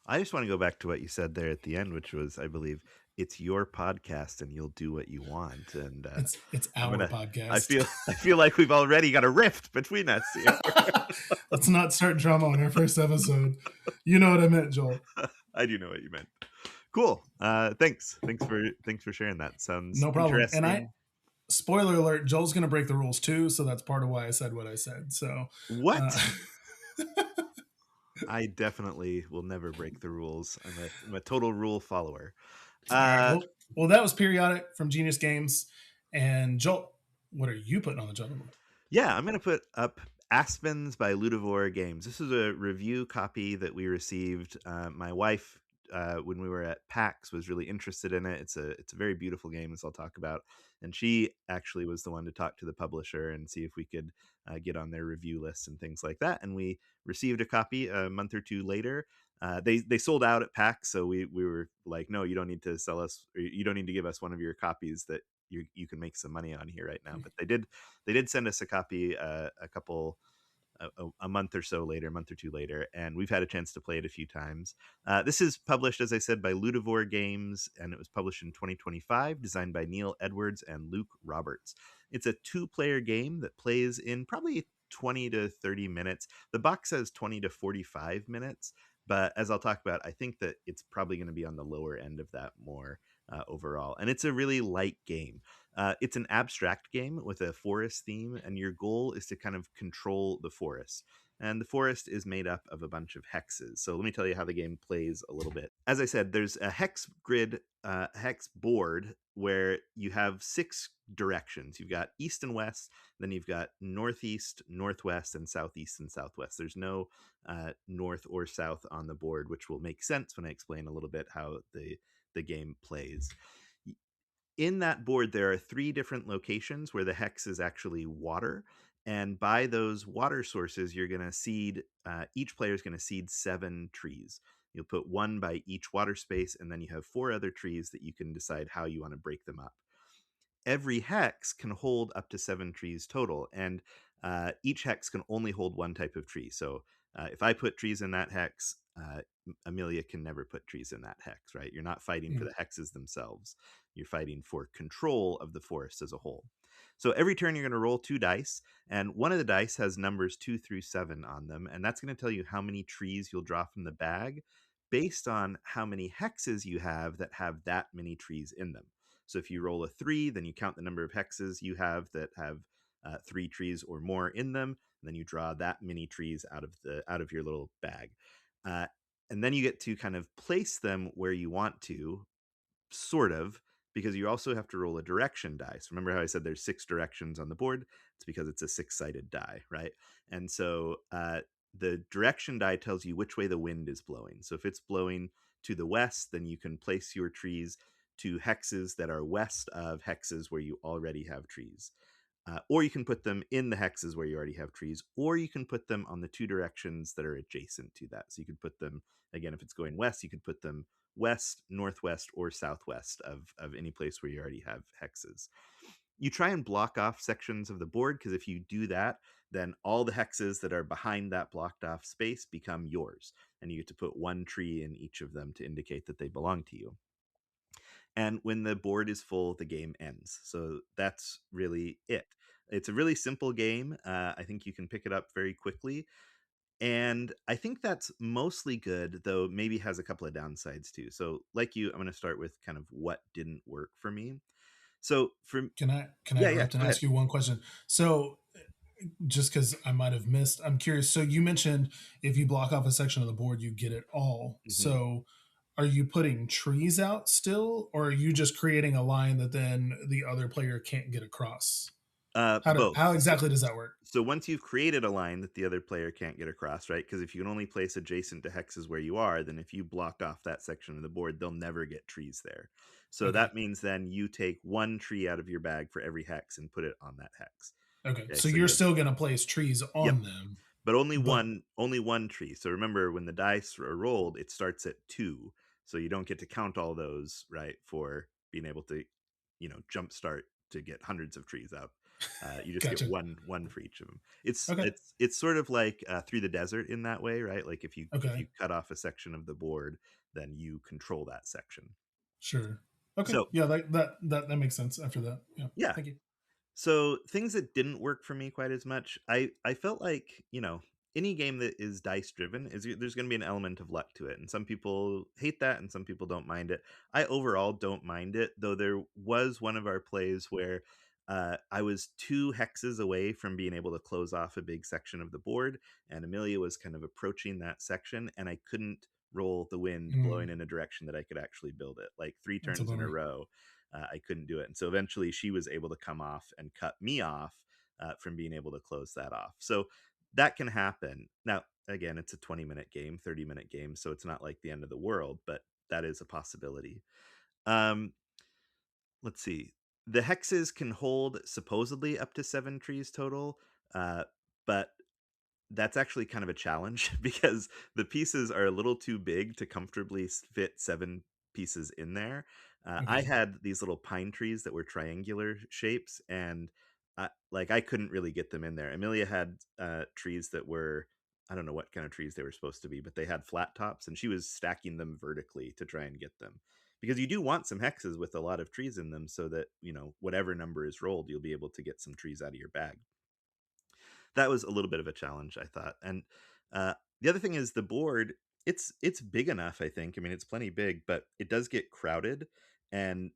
I just want to go back to what you said there at the end, which was, I believe, it's your podcast and you'll do what you want. And It's I'm our gonna. I podcast. feel. I feel like we've already got a rift between us here. Let's not start drama on our first episode. You know what I meant, Joel. I do know what you meant. Cool. Thanks. Thanks for sharing that. Sounds No problem. And interesting. spoiler alert, Joel's going to break the rules too, so that's part of why I said what I said. So, uh, What? I definitely will never break the rules. I'm a total rule follower. all right. Uh, Well, that was Periodic from Genius Games. And Joel, what are you putting on the chopping block? Yeah, I'm going to put up Aspens by Ludivore Games. This is a review copy that we received. My wife, when we were at PAX, was really interested in it. It's a very beautiful game, as I'll talk about. And she actually was the one to talk to the publisher and see if we could get on their review lists and things like that. And we received a copy a month or two later. They sold out at PAX, so we were like, no, you don't need to sell us, or you don't need to give us one of your copies that you can make some money on here right now. But they did send us a copy a month or so later, a month or two later, and we've had a chance to play it a few times. This is published, as I said, by Ludivore Games, and it was published in 2025, designed by Neil Edwards and Luke Roberts. It's a two-player game that plays in probably 20 to 30 minutes. The box says 20 to 45 minutes, but as I'll talk about, I think that it's probably going to be on the lower end of that more overall. And it's a really light game. It's an abstract game with a forest theme, and your goal is to kind of control the forest. And the forest is made up of a bunch of hexes. So let me tell you how the game plays a little bit. As I said, there's a hex grid, hex board where you have 6 directions. You've got east and west, then you've got northeast, northwest, and southeast and southwest. There's no north or south on the board, which will make sense when I explain a little bit how the game plays. In that board, there are 3 different locations where the hex is actually water. And by those water sources, you're going to seed, each player is going to seed 7 trees. You'll put 1 by each water space, and then you have 4 other trees that you can decide how you want to break them up. every hex can hold up to 7 trees total, and each hex can only hold one type of tree. So if I put trees in that hex, Amelia can never put trees in that hex, right? You're not fighting for Mm. the hexes themselves. You're fighting for control of the forest as a whole. So every turn you're going to roll 2 dice, and one of the dice has numbers 2 through 7 on them, and that's going to tell you how many trees you'll draw from the bag based on how many hexes you have that have that many trees in them. So if you roll a 3, then you count the number of hexes you have that have 3 trees or more in them, and then you draw that many trees out of your little bag. Uh, and then you get to kind of place them where you want to, sort of, because you also have to roll a direction die. So remember how I said there's 6 directions on the board? It's because it's a 6-sided die, right? And so the direction die tells you which way the wind is blowing. So if it's blowing to the west, then you can place your trees to hexes that are west of hexes where you already have trees. Or you can put them in the hexes where you already have trees, or you can put them on the 2 directions that are adjacent to that. So you could put them, again, if it's going west, you could put them west, northwest, or southwest of any place where you already have hexes. You try and block off sections of the board, because if you do that, then all the hexes that are behind that blocked off space become yours, and you get to put 1 tree in each of them to indicate that they belong to you. And when the board is full, the game ends. So that's really it. It's a really simple game. I think you can pick it up very quickly. And I think that's mostly good, though maybe has a couple of downsides too. So, like you, I'm going to start with kind of what didn't work for me. So, for Can I yeah, yeah, interrupt and go ahead. ask you one question? So just because I might have missed, I'm curious. So you mentioned if you block off a section of the board, you get it all. hmm So are you putting trees out still, or are you just creating a line that then the other player can't get across? Both. How exactly does that work? So once you've created a line that the other player can't get across, right? Because if you can only place adjacent to hexes where you are, then if you block off that section of the board, they'll never get trees there. So Okay. that means then you take 1 tree out of your bag for every hex and put it on that hex. Okay. Okay, So so you're you have, still going to place trees yep, on them, but only but one tree. So remember, when the dice are rolled, it starts at 2. So you don't get to count all those, right, for being able to, jumpstart to get hundreds of trees out. You just get gotcha. one for each of them. It's Okay. it's it's sort of like Through the Desert in that way, right? Like if you Okay. cut off a section of the board, then you control that section. Sure. Okay. So Yeah, that makes sense after that. Yeah. yeah, Thank you. so things that didn't work for me quite as much, I felt like, any game that is dice driven is there's going to be an element of luck to it, and some people hate that and some people don't mind it. I overall don't mind it, though there was one of our plays where I was 2 hexes away from being able to close off a big section of the board, and Amelia was kind of approaching that section, and I couldn't roll the wind blowing Mm, in a direction that I could actually build it. Like three that's a turns in a bummer. row, I couldn't do it. And so eventually she was able to come off and cut me off from being able to close that off. So that can happen. Now, again, it's a 20-minute game, 30-minute game, so it's not like the end of the world, but that is a possibility. Um, let's see. The hexes can hold supposedly up to 7 trees total, but that's actually kind of a challenge because the pieces are a little too big to comfortably fit 7 pieces in there. I Okay. had these little pine trees that were triangular shapes, and I couldn't really get them in there. Amelia had trees that were, I don't know what kind of trees they were supposed to be, but they had flat tops, and she was stacking them vertically to try and get them. Because you do want some hexes with a lot of trees in them, so that whatever number is rolled, you'll be able to get some trees out of your bag. That was a little bit of a challenge, I thought. And the other thing is the board. It's big enough, I think. I mean, it's plenty big, but it does get crowded. And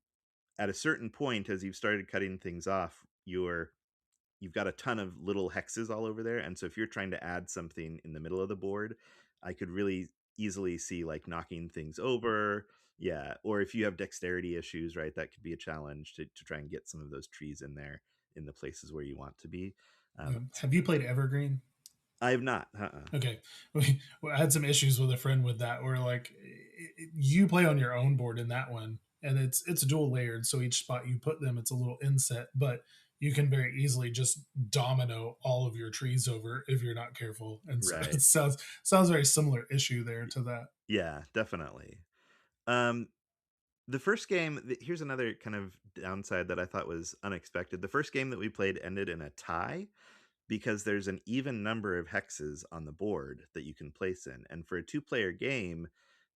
at a certain point, as you've started cutting things off, you've got a ton of little hexes all over there. And so if you're trying to add something in the middle of the board, I could really easily see like knocking things over. Yeah. Or if you have dexterity issues, right, that could be a challenge to try and get some of those trees in there in the places where you want to be. Have you played Evergreen? I have not. Uh-uh. Okay, I had some issues with a friend with that, where like you play on your own board in that one, and it's dual layered, so each spot you put them, it's a little inset, but you can very easily just domino all of your trees over if you're not careful, and so Right. it sounds very similar issue there to that. Yeah, definitely. Um, The first game, here's another kind of downside that I thought was unexpected. The first game that we played ended in a tie because there's an even number of hexes on the board that you can place in. And for a two-player game,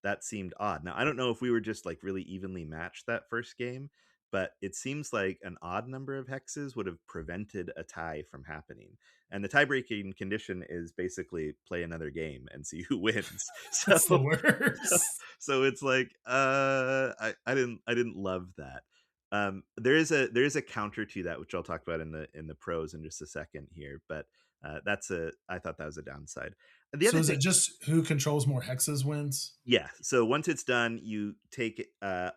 that seemed odd. Now, I don't know if we were just like really evenly matched that first game, but it seems like an odd number of hexes would have prevented a tie from happening. And the tie-breaking condition is basically play another game and see who wins. So It's the so, worst. so it's like I didn't love that. There is a counter to that, which I'll talk about in the pros in just a second here, but I thought that was a downside. The So other is thing, it just who controls more hexes wins? yeah. So once it's done, you take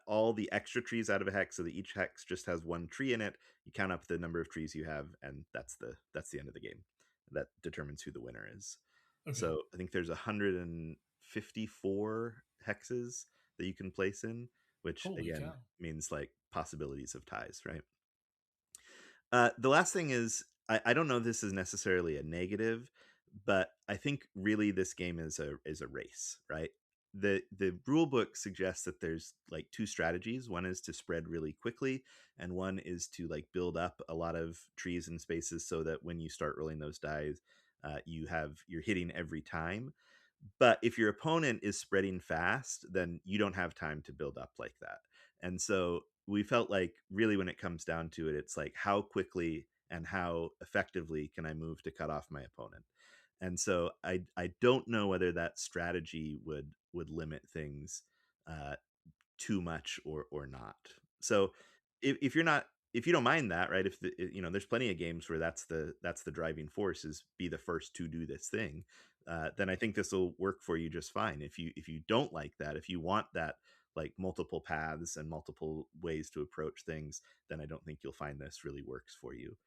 all the extra trees out of a hex, so that each hex just has one tree in it. You count up the number of trees you have, and that's the end of the game. That determines who the winner is. Okay. So I think there's 154 hexes that you can place in, which Holy again cow. means like possibilities of ties, right? The last thing is, I don't know if this is necessarily a negative, but I think really this game is a race, right? The rule book suggests that there's like two strategies. One is to spread really quickly, and one is to like build up a lot of trees and spaces so that when you start rolling those dice, you're hitting every time. But if your opponent is spreading fast, then you don't have time to build up like that. And so we felt like really when it comes down to it, it's like how quickly and how effectively can I move to cut off my opponent? And so I don't know whether that strategy would limit things uh, too much or not. So if you're not if you don't mind that, right? There's plenty of games where that's the driving force is be the first to do this thing. Then I think this will work for you just fine. If you don't like that, if you want that like multiple paths and multiple ways to approach things, then I don't think you'll find this really works for you.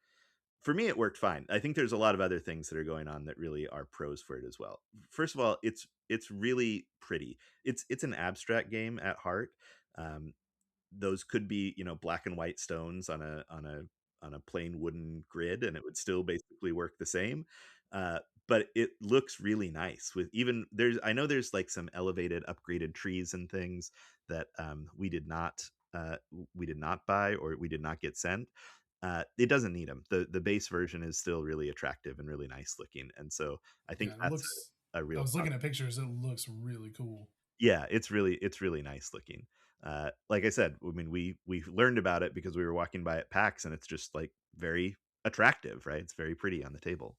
For me, it worked fine. I think there's a lot of other things that are going on that really are pros for it as well. First of all, it's really pretty. It's an abstract game at heart. Um, those could be black and white stones on a plain wooden grid, and it would still basically work the same. But it looks really nice with even there's I know there's like some elevated upgraded trees and things that we did not buy or we did not get sent. It doesn't need them. The base version is still really attractive and really nice looking, and so I think Yeah, it that's looks. a I real was looking positive. at pictures. It looks really cool. Yeah, it's really nice looking. Like I said, I mean, we learned about it because we were walking by at PAX, and it's just like very attractive, right? It's very pretty on the table.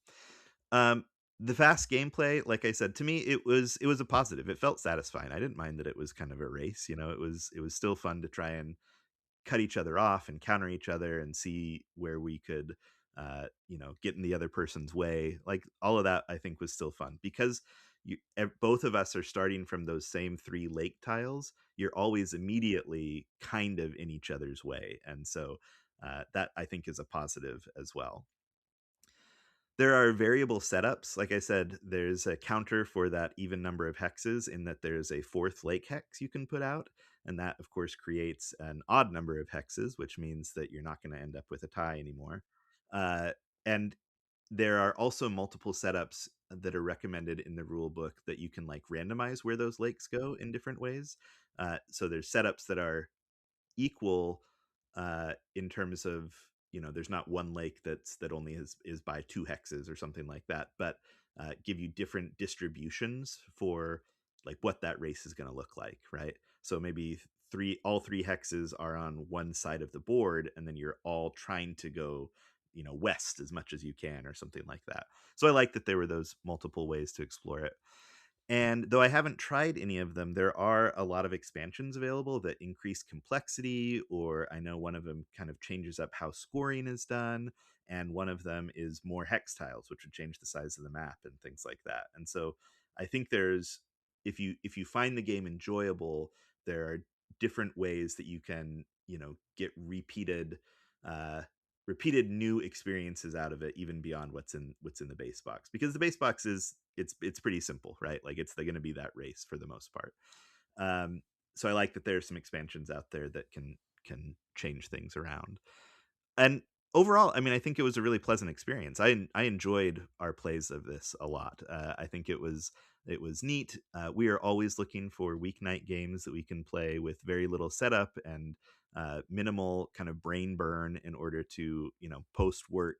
Um, the fast gameplay, like I said, to me, it was a positive. It felt satisfying. I didn't mind that it was kind of a race. It was still fun to try and cut each other off and counter each other and see where we could get in the other person's way. Like all of that I think was still fun because both of us are starting from those same three lake tiles. You're always immediately kind of in each other's way, and so that I think is a positive as well. There are variable setups. Like I said, there's a counter for that even number of hexes in that there's a fourth lake hex you can put out. And that, of course, creates an odd number of hexes, which means that you're not going to end up with a tie anymore. Uh, and there are also multiple setups that are recommended in the rule book that you can like randomize where those lakes go in different ways. So there's setups that are equal in terms of there's not one lake that only is by two hexes or something like that, but give you different distributions for like what that race is going to look like, right? So maybe all three hexes are on one side of the board, and then you're all trying to go west as much as you can or something like that. So I like that there were those multiple ways to explore it. And though I haven't tried any of them, there are a lot of expansions available that increase complexity, or I know one of them kind of changes up how scoring is done, and one of them is more hex tiles, which would change the size of the map and things like that. And so I think if you find the game enjoyable, there are different ways that you can, get uh repeated new experiences out of it, even beyond what's in the base box, because the base box it's pretty simple, right? Like it's going to be that race for the most part. um so I like that there are some expansions out there that can change things around. And Overall, I mean, I think it was a really pleasant experience. I enjoyed our plays of this a lot. I think it was neat. We are always looking for weeknight games that we can play with very little setup and minimal kind of brain burn in order to, you know, post work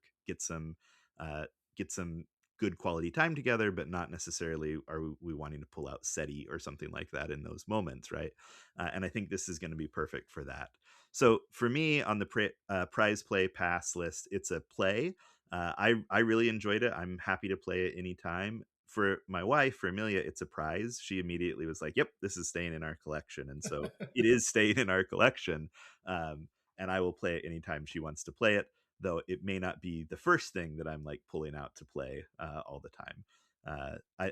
uh, get some good quality time together, but not necessarily are we wanting to pull out SETI or something like that in those moments, right? And I think this is going to be perfect for that. So for me on the prize play pass list, it's a play. I really enjoyed it. I'm happy to play it anytime. For my wife, for Amelia, it's a prize. She immediately was like, "Yep, this is staying in our collection," and so it is staying in our collection. Um, and I will play it anytime she wants to play it. Though it may not be the first thing that I'm like pulling out to play all the time.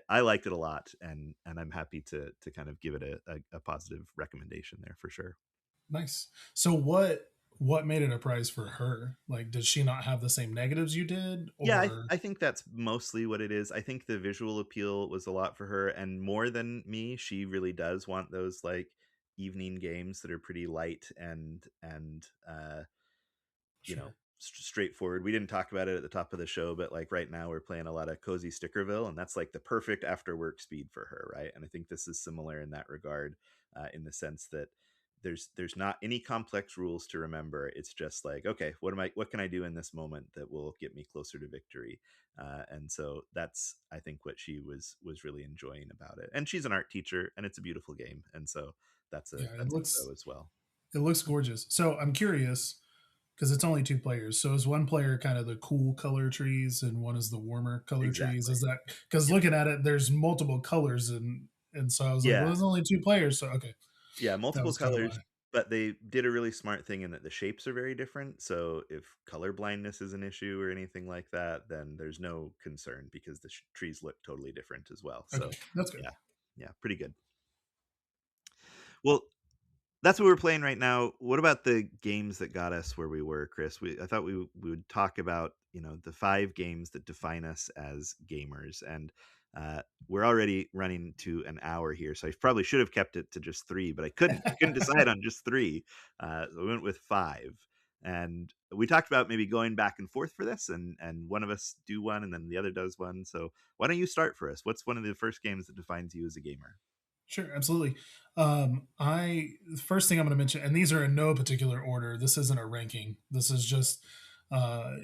I liked it a lot, and I'm happy to kind of give it a positive recommendation there for sure. Nice. So what made it a prize for her? Like, did she not have the same negatives you did, Yeah, or I think that's mostly what it is. I think the visual appeal was a lot for her, and more than me, she really does want those like evening games that are pretty light and you know, sure? straightforward. We didn't talk about it at the top of the show, but like right now we're playing a lot of Cozy Stickerville, and that's like the perfect after work speed for her, right? And I think this is similar in that regard, in the sense that there's not any complex rules to remember. It's just like, okay, what can I do in this moment that will get me closer to victory? And so that's I think what she was really enjoying about it. And she's an art teacher, and it's a beautiful game, and so Yeah, that's a pro as well. it looks gorgeous. So I'm curious because it's only two players. So is one player kind of the cool color trees and one is the warmer color trees? Exactly. Is that because Yep. looking at it, there's multiple colors and so I was like, well, Yeah. there's only two players. So okay, Yeah, that multiple was kind of colors, why. but they did a really smart thing in that the shapes are very different. So if color blindness is an issue or anything like that, then there's no concern because the trees look totally different as well. Okay, So that's good. yeah, yeah, pretty good. Well, that's what we're playing right now. What about the games that got us where we were, Chris? I thought we would talk about, you know, the 5 games that define us as gamers, and we're already running to an hour here, so I probably should have kept it to just 3, but I couldn't. I couldn't decide on just 3, so we went with 5. And we talked about maybe going back and forth for this, and one of us do one, and then the other does one. So why don't you start for us? What's one of the first games that defines you as a gamer? Sure, absolutely. I the first thing I'm going to mention, and these are in no particular order. This isn't a ranking. This is just uh,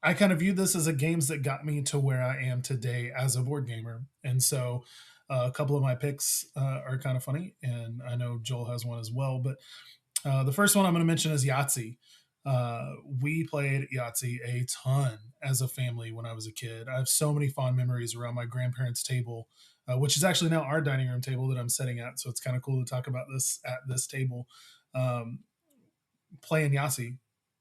I kind of view this as a games that got me to where I am today as a board gamer. And so a couple of my picks are kind of funny, and I know Joel has one as well. But the first one I'm going to mention is Yahtzee. We played Yahtzee a ton as a family when I was a kid. I have so many fond memories around my grandparents' table, which is actually now our dining room table that I'm sitting at. So it's kind of cool to talk about this at this table. Um, Playing Yahtzee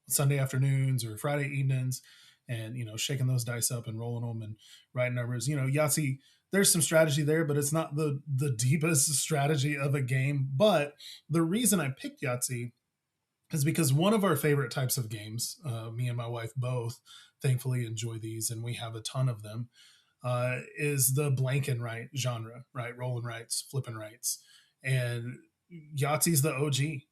Sunday afternoons or Friday evenings, and shaking those dice up and rolling them and writing numbers. Yahtzee. There's some strategy there, but it's not the deepest strategy of a game. But the reason I picked Yahtzee is because one of our favorite types of games, me and my wife both thankfully enjoy these, and we have a ton of them, is the blank and right genre, right? Rolling rights, flipping rights. And Yahtzee's the OG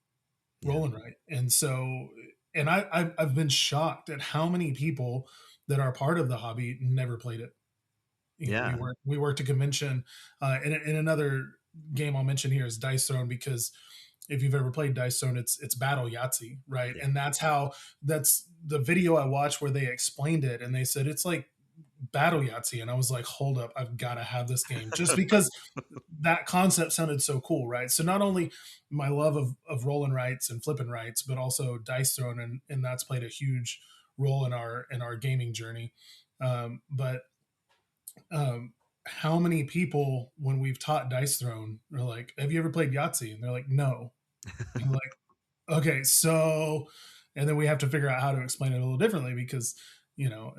Yeah, rolling right. And so, and I've been shocked at how many people that are part of the hobby never played it. We yeah, worked a convention, and another game I'll mention here is Dice Throne, because if you've ever played Dice Zone, it's Battle Yahtzee, right? yeah. And that's the video I watched where they explained it, and they said it's like Battle Yahtzee, and I was like, hold up, I've got to have this game just because that concept sounded so cool, right? So not only my love of rolling rights and flipping rights, but also Dice Throne, and that's played a huge role in our gaming journey. But how many people, when we've taught Dice Throne, are like, "Have you ever played Yahtzee?" And they're like, "No." And I'm like, okay, so, and then we have to figure out how to explain it a little differently because, you know,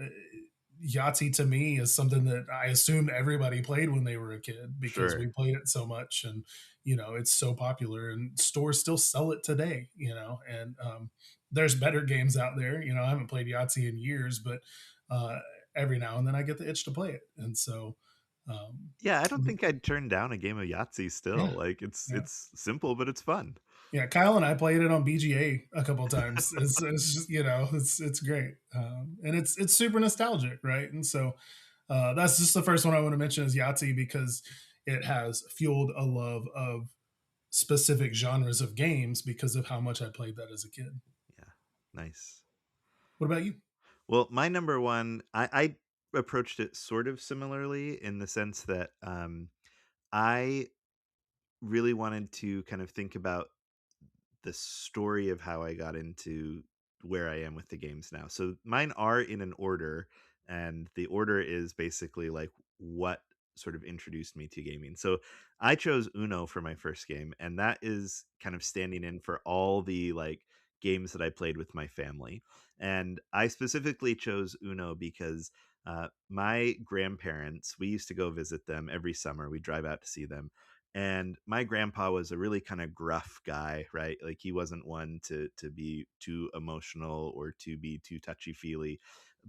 Yahtzee to me is something that I assumed everybody played when they were a kid because Sure. we played it so much, and, it's so popular and stores still sell it today, and there's better games out there. I haven't played Yahtzee in years, but every now and then I get the itch to play it. And so, Um, Yeah, I don't think I'd turn down a game of Yahtzee still. yeah, Like yeah. it's simple, but it's fun. Yeah, Kyle and I played it on BGA a couple of times. It's just, it's great, and it's super nostalgic, right? And so that's just the first one I want to mention is Yahtzee because it has fueled a love of specific genres of games because of how much I played that as a kid. Yeah. Nice. What about you? Well, my number one, I approached it sort of similarly in the sense that I really wanted to kind of think about the story of how I got into where I am with the games now. So mine are in an order, and the order is basically like what sort of introduced me to gaming. So I chose Uno for my first game, and that is kind of standing in for all the like games that I played with my family. And I specifically chose Uno because my grandparents, we used to go visit them every summer. We drive out to see them, and my grandpa was a really kind of gruff guy, right? Like he wasn't one to be too emotional or to be too touchy feely,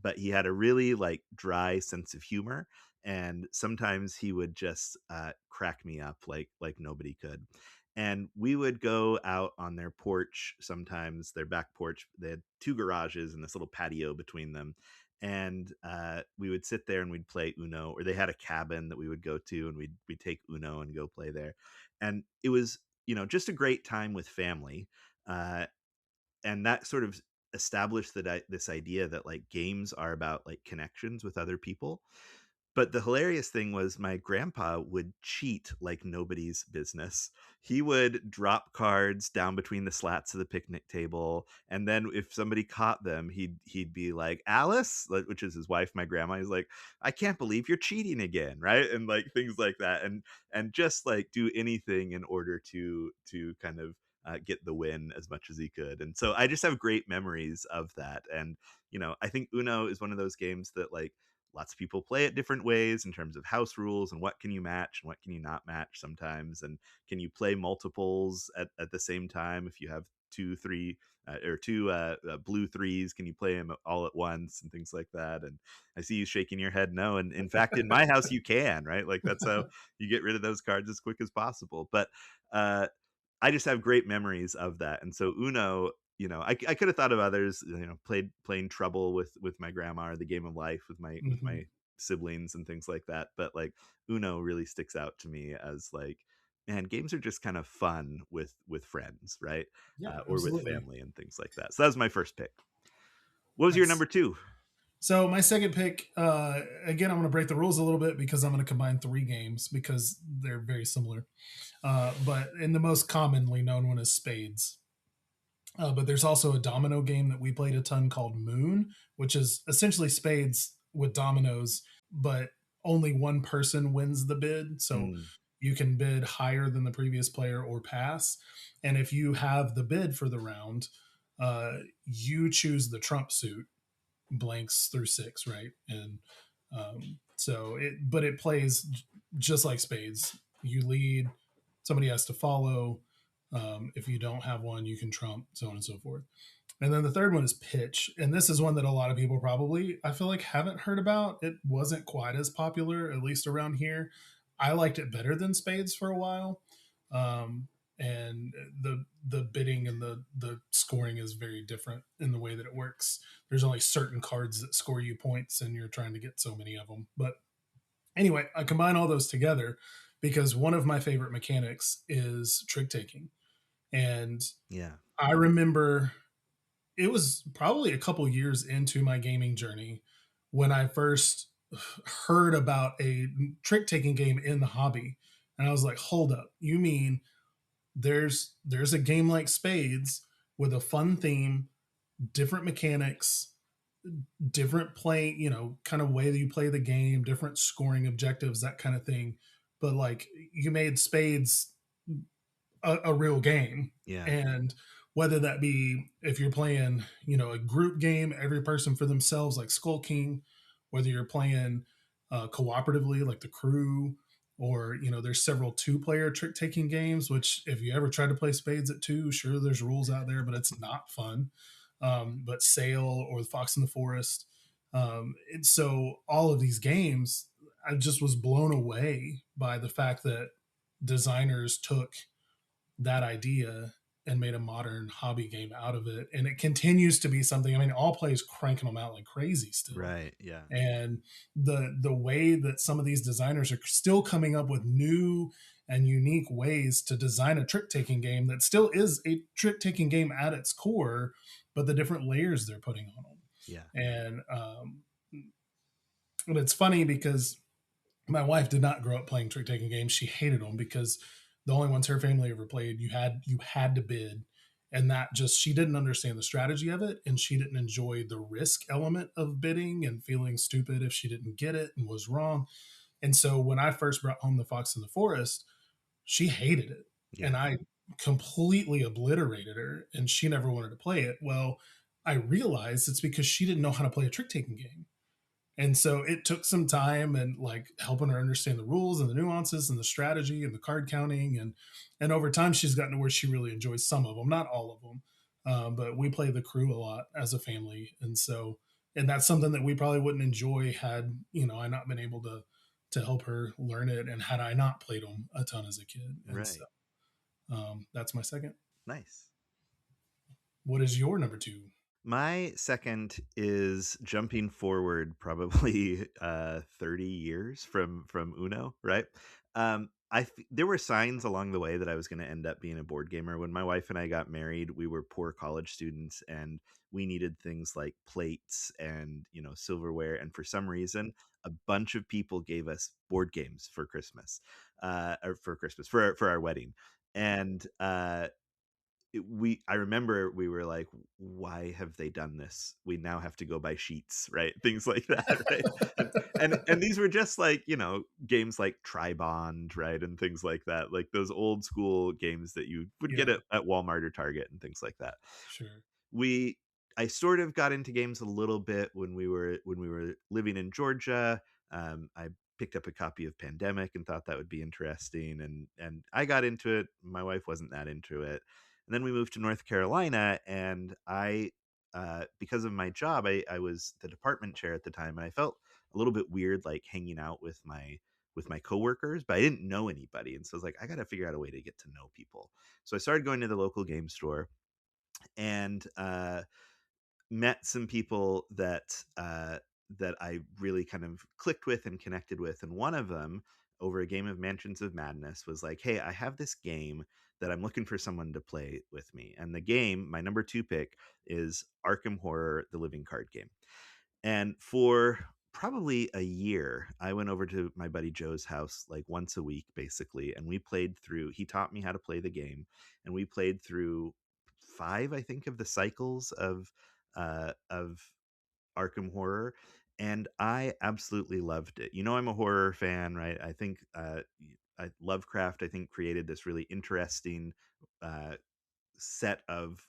but he had a really like dry sense of humor, and sometimes he would just crack me up like nobody could. And we would go out on their porch, sometimes their back porch. They had two garages and this little patio between them, and we would sit there and we'd play Uno, or they had a cabin that we would go to and we'd take Uno and go play there. And it was, just a great time with family. Uh, and that sort of established this idea that like games are about like connections with other people. But the hilarious thing was my grandpa would cheat like nobody's business. He would drop cards down between the slats of the picnic table, and then if somebody caught them, he'd be like, "Alice," which is his wife, my grandma. He's like, "I can't believe you're cheating again," right? And like things like that, and just like do anything in order to kind of get the win as much as he could. And so I just have great memories of that. And I think Uno is one of those games that like lots of people play it different ways in terms of house rules and what can you match and what can you not match sometimes, and can you play multiples at the same time. If you have two three or two blue threes, can you play them all at once and things like that. And I see you shaking your head no, and in fact in my house you can, right? Like that's how you get rid of those cards as quick as possible. But uh I just have great memories of that. And so Uno, I could have thought of others, playing Trouble with my grandma, or the Game of Life with my Mhm. siblings and things like that. But like Uno really sticks out to me as like, man, games are just kind of fun with friends, right? Yeah, Or with absolutely. family and things like that. So that was my first pick. What was your Nice. number two? So my second pick, again, I'm going to break the rules a little bit because I'm going to combine three games because they're very similar. But in the most commonly known one is Spades. But there's also a domino game that we played a ton called Moon, which is essentially spades with dominoes, but only one person wins the bid. So Mm, you can bid higher than the previous player or pass. And if you have the bid for the round, you choose the trump suit, blanks through six, right? And but it plays just like spades. You lead, somebody has to follow. If you don't have one, you can trump, so on and so forth. And then the third one is pitch. And this is one that a lot of people probably, I feel like, haven't heard about. It wasn't quite as popular, at least around here. I liked it better than spades for a while. Um, and the bidding and the scoring is very different in the way that it works. There's only certain cards that score you points, and you're trying to get so many of them. But anyway, I combine all those together because one of my favorite mechanics is trick taking. And yeah. I remember it was probably a couple years into my gaming journey when I first heard about a trick taking game in the hobby. And I was like, hold up, you mean there's a game like Spades with a fun theme, different mechanics, different play, kind of way that you play the game, different scoring objectives, that kind of thing. But like you made Spades a real game. Yeah. And whether that be if you're playing, a group game, every person for themselves, like Skull King, whether you're playing cooperatively, like the crew, or, there's several two-player trick-taking games, which if you ever try to play Spades at two, sure, there's rules out there, but it's not fun. But Sail or the Fox in the Forest. And so all of these games, I just was blown away by the fact that designers took that idea and made a modern hobby game out of it. And it continues to be something. I mean, all plays cranking them out like crazy still. Right. Yeah. And the way that some of these designers are still coming up with new and unique ways to design a trick taking game that still is a trick taking game at its core, but the different layers they're putting on them. Yeah. And it's funny because my wife did not grow up playing trick taking games. She hated them because the only ones her family ever played, you had to bid, and that just she didn't understand the strategy of it, and she didn't enjoy the risk element of bidding and feeling stupid if she didn't get it and was wrong. And so when I first brought home the Fox in the Forest, she hated it, Yeah. and I completely obliterated her, and she never wanted to play it. Well, I realized it's because she didn't know how to play a trick taking game. And so it took some time and like helping her understand the rules and the nuances and the strategy and the card counting, and over time she's gotten to where she really enjoys some of them, not all of them. But we play the crew a lot as a family, and that's something that we probably wouldn't enjoy had I not been able to help her learn it, and had I not played them a ton as a kid. And so Right. that's my second. Nice. What is your number two? My second is jumping forward probably 30 years from Uno, right? There were signs along the way that I was going to end up being a board gamer. When my wife and I got married, we were poor college students and we needed things like plates and, silverware. And for some reason, a bunch of people gave us board games for Christmas, or for Christmas, for our wedding. And I remember we were like, why have they done this? We now have to go buy sheets, right? Things like that, right? And these were just like, games like Tribond, right? And things like that, like those old school games that you would get Yeah, at Walmart or Target and things like that. sure. we I sort of got into games a little bit when we were living in Georgia. I picked up a copy of Pandemic and thought that would be interesting, and I got into it. My wife wasn't that into it, and then we moved to North Carolina, and because of my job, I was the department chair at the time, and I felt a little bit weird, like hanging out with my coworkers, but I didn't know anybody, and so I was like, I got to figure out a way to get to know people. So I started going to the local game store and met some people that I really kind of clicked with and connected with, and one of them, over a game of Mansions of Madness, was like, "Hey, I have this game that I'm looking for someone to play with me." And the game, my number two pick, is Arkham Horror: The Living Card Game. And for probably a year, I went over to my buddy Joe's house like once a week, basically, and we played through. He taught me how to play the game, and we played through five, I think, of the cycles of Arkham Horror, and I absolutely loved it. I'm a horror fan, right? I think Lovecraft, I think, created this really interesting uh, set of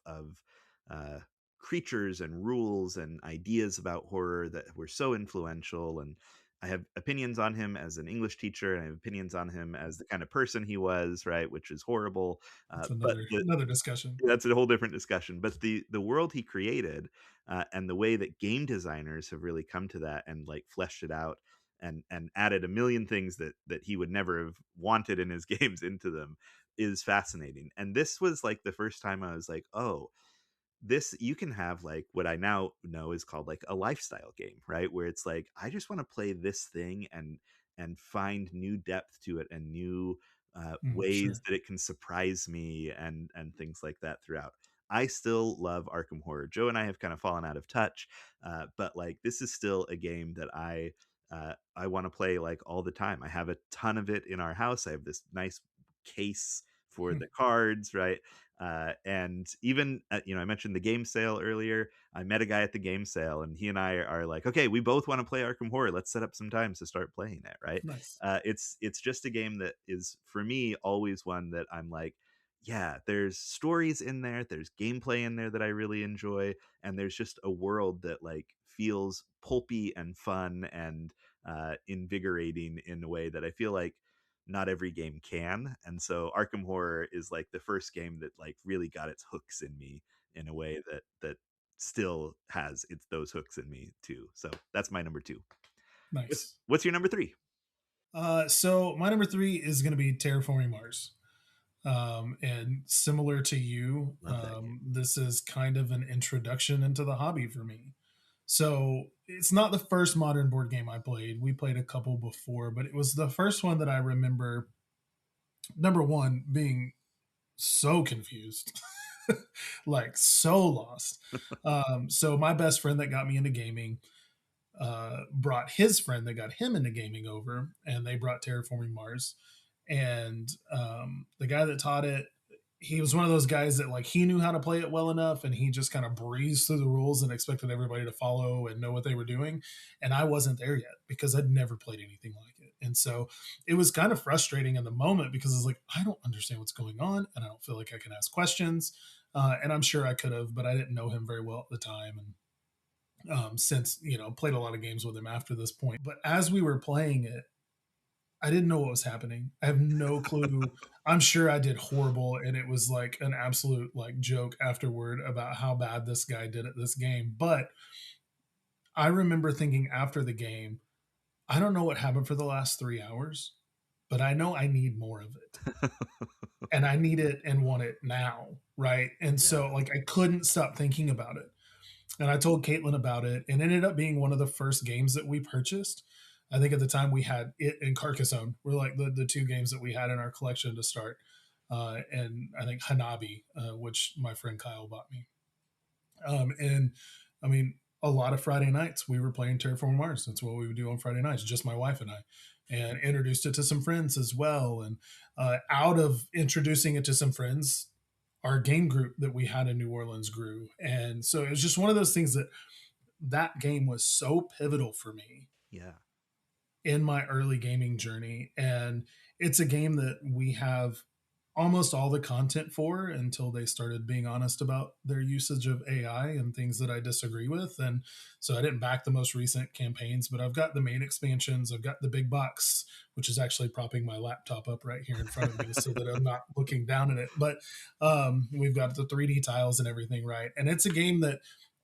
uh, creatures and rules and ideas about horror that were so influential. And I have opinions on him as an English teacher, and I have opinions on him as the kind of person he was, right, which is horrible. That's But another discussion. that's a whole different discussion. But the world he created, and the way that game designers have really come to that and like fleshed it out and added a million things that he would never have wanted in his games into them, is fascinating. And this was like the first time I was like, oh, this, you can have like what I now know is called like a lifestyle game, right? Where it's like, I just want to play this thing and find new depth to it and new ways Sure. that it can surprise me and things like that throughout. I still love Arkham Horror. Joe and I have kind of fallen out of touch, but like this is still a game that I want to play like all the time. I have a ton of it in our house. I have this nice case for the cards, right? And even I mentioned the game sale earlier. I met a guy at the game sale, and he and I are like, okay, we both want to play Arkham Horror. Let's set up some times to start playing it. Right? Nice. It's just a game that is for me always one that I'm like, yeah, there's stories in there, there's gameplay in there that I really enjoy, and there's just a world that like feels pulpy and fun and invigorating in a way that I feel like not every game can. And so Arkham Horror is like the first game that like really got its hooks in me in a way that still has its those hooks in me too. So that's my number two. What's Nice. what's your number three? So my number three is going to be Terraforming Mars. And similar to you, Love that game. this is kind of an introduction into the hobby for me. So it's not the first modern board game I played. We played a couple before, but it was the first one that I remember. Number one, being so confused, like so lost. So my best friend that got me into gaming brought his friend that got him into gaming over, and they brought Terraforming Mars. And the guy that taught it, he was one of those guys that like he knew how to play it well enough, and he just kind of breezed through the rules and expected everybody to follow and know what they were doing. And I wasn't there yet because I'd never played anything like it. And so it was kind of frustrating in the moment because it's like I don't understand what's going on, and I don't feel like I can ask questions. And I'm sure I could have, but I didn't know him very well at the time. And since played a lot of games with him after this point. But as we were playing it, I didn't know what was happening. I have no clue. I'm sure I did horrible, and it was like an absolute like joke afterward about how bad this guy did at this game. But I remember thinking after the game, I don't know what happened for the last 3 hours, but I know I need more of it. And I need it and want it now. Right. And Yeah. so like I couldn't stop thinking about it. And I told Caitlin about it, and it ended up being one of the first games that we purchased. I think at the time we had it and Carcassonne were like the two games that we had in our collection to start. And I think Hanabi, which my friend Kyle bought me. And I mean, a lot of Friday nights we were playing Terraform Mars. That's what we would do on Friday nights, just my wife and I, and introduced it to some friends as well. And out of introducing it to some friends, our game group that we had in New Orleans grew. And so it was just one of those things that that game was so pivotal for me Yeah. in my early gaming journey. And it's a game that we have almost all the content for until they started being honest about their usage of AI and things that I disagree with. And so I didn't back the most recent campaigns, but I've got the main expansions. I've got the big box, which is actually propping my laptop up right here in front of me so that I'm not looking down at it. But we've got the 3D tiles and everything, right? And it's a game that,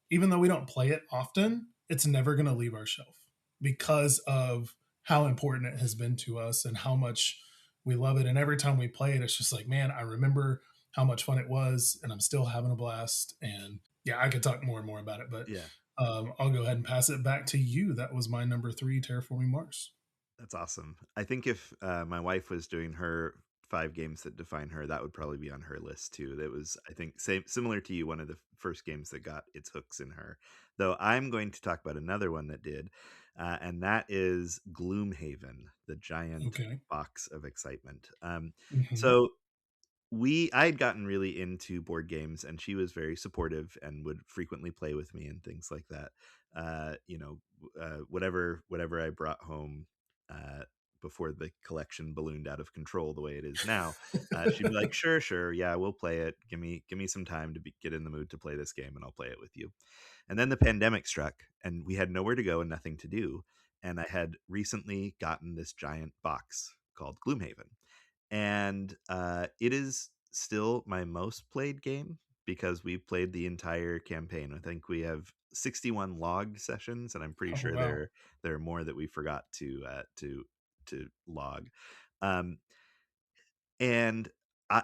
even though we don't play it often, it's never going to leave our shelf because of how important it has been to us and how much we love it. And every time we play it, it's just like, man, I remember how much fun it was, and I'm still having a blast. And yeah, I could talk more and more about it, but Yeah. I'll go ahead and pass it back to you. That was my number three, Terraforming Mars. That's awesome. I think if my wife was doing her five games that define her, that would probably be on her list too. That was, I think, same similar to you, one of the first games that got its hooks in her. Though I'm going to talk about another one that did, and that is Gloomhaven, the giant Okay. box of excitement. Hmm. So I had gotten really into board games, and she was very supportive and would frequently play with me and things like that. Whatever I brought home uh, before the collection ballooned out of control the way it is now, she'd be like, "Sure, sure, yeah, we'll play it. Give me some time to get in the mood to play this game, and I'll play it with you." And then the pandemic struck, and we had nowhere to go and nothing to do. And I had recently gotten this giant box called Gloomhaven, and it is still my most played game because we played the entire campaign. I think we have 61 logged sessions, and I'm pretty Oh, sure wow. there are more that we forgot to log. Um, and I,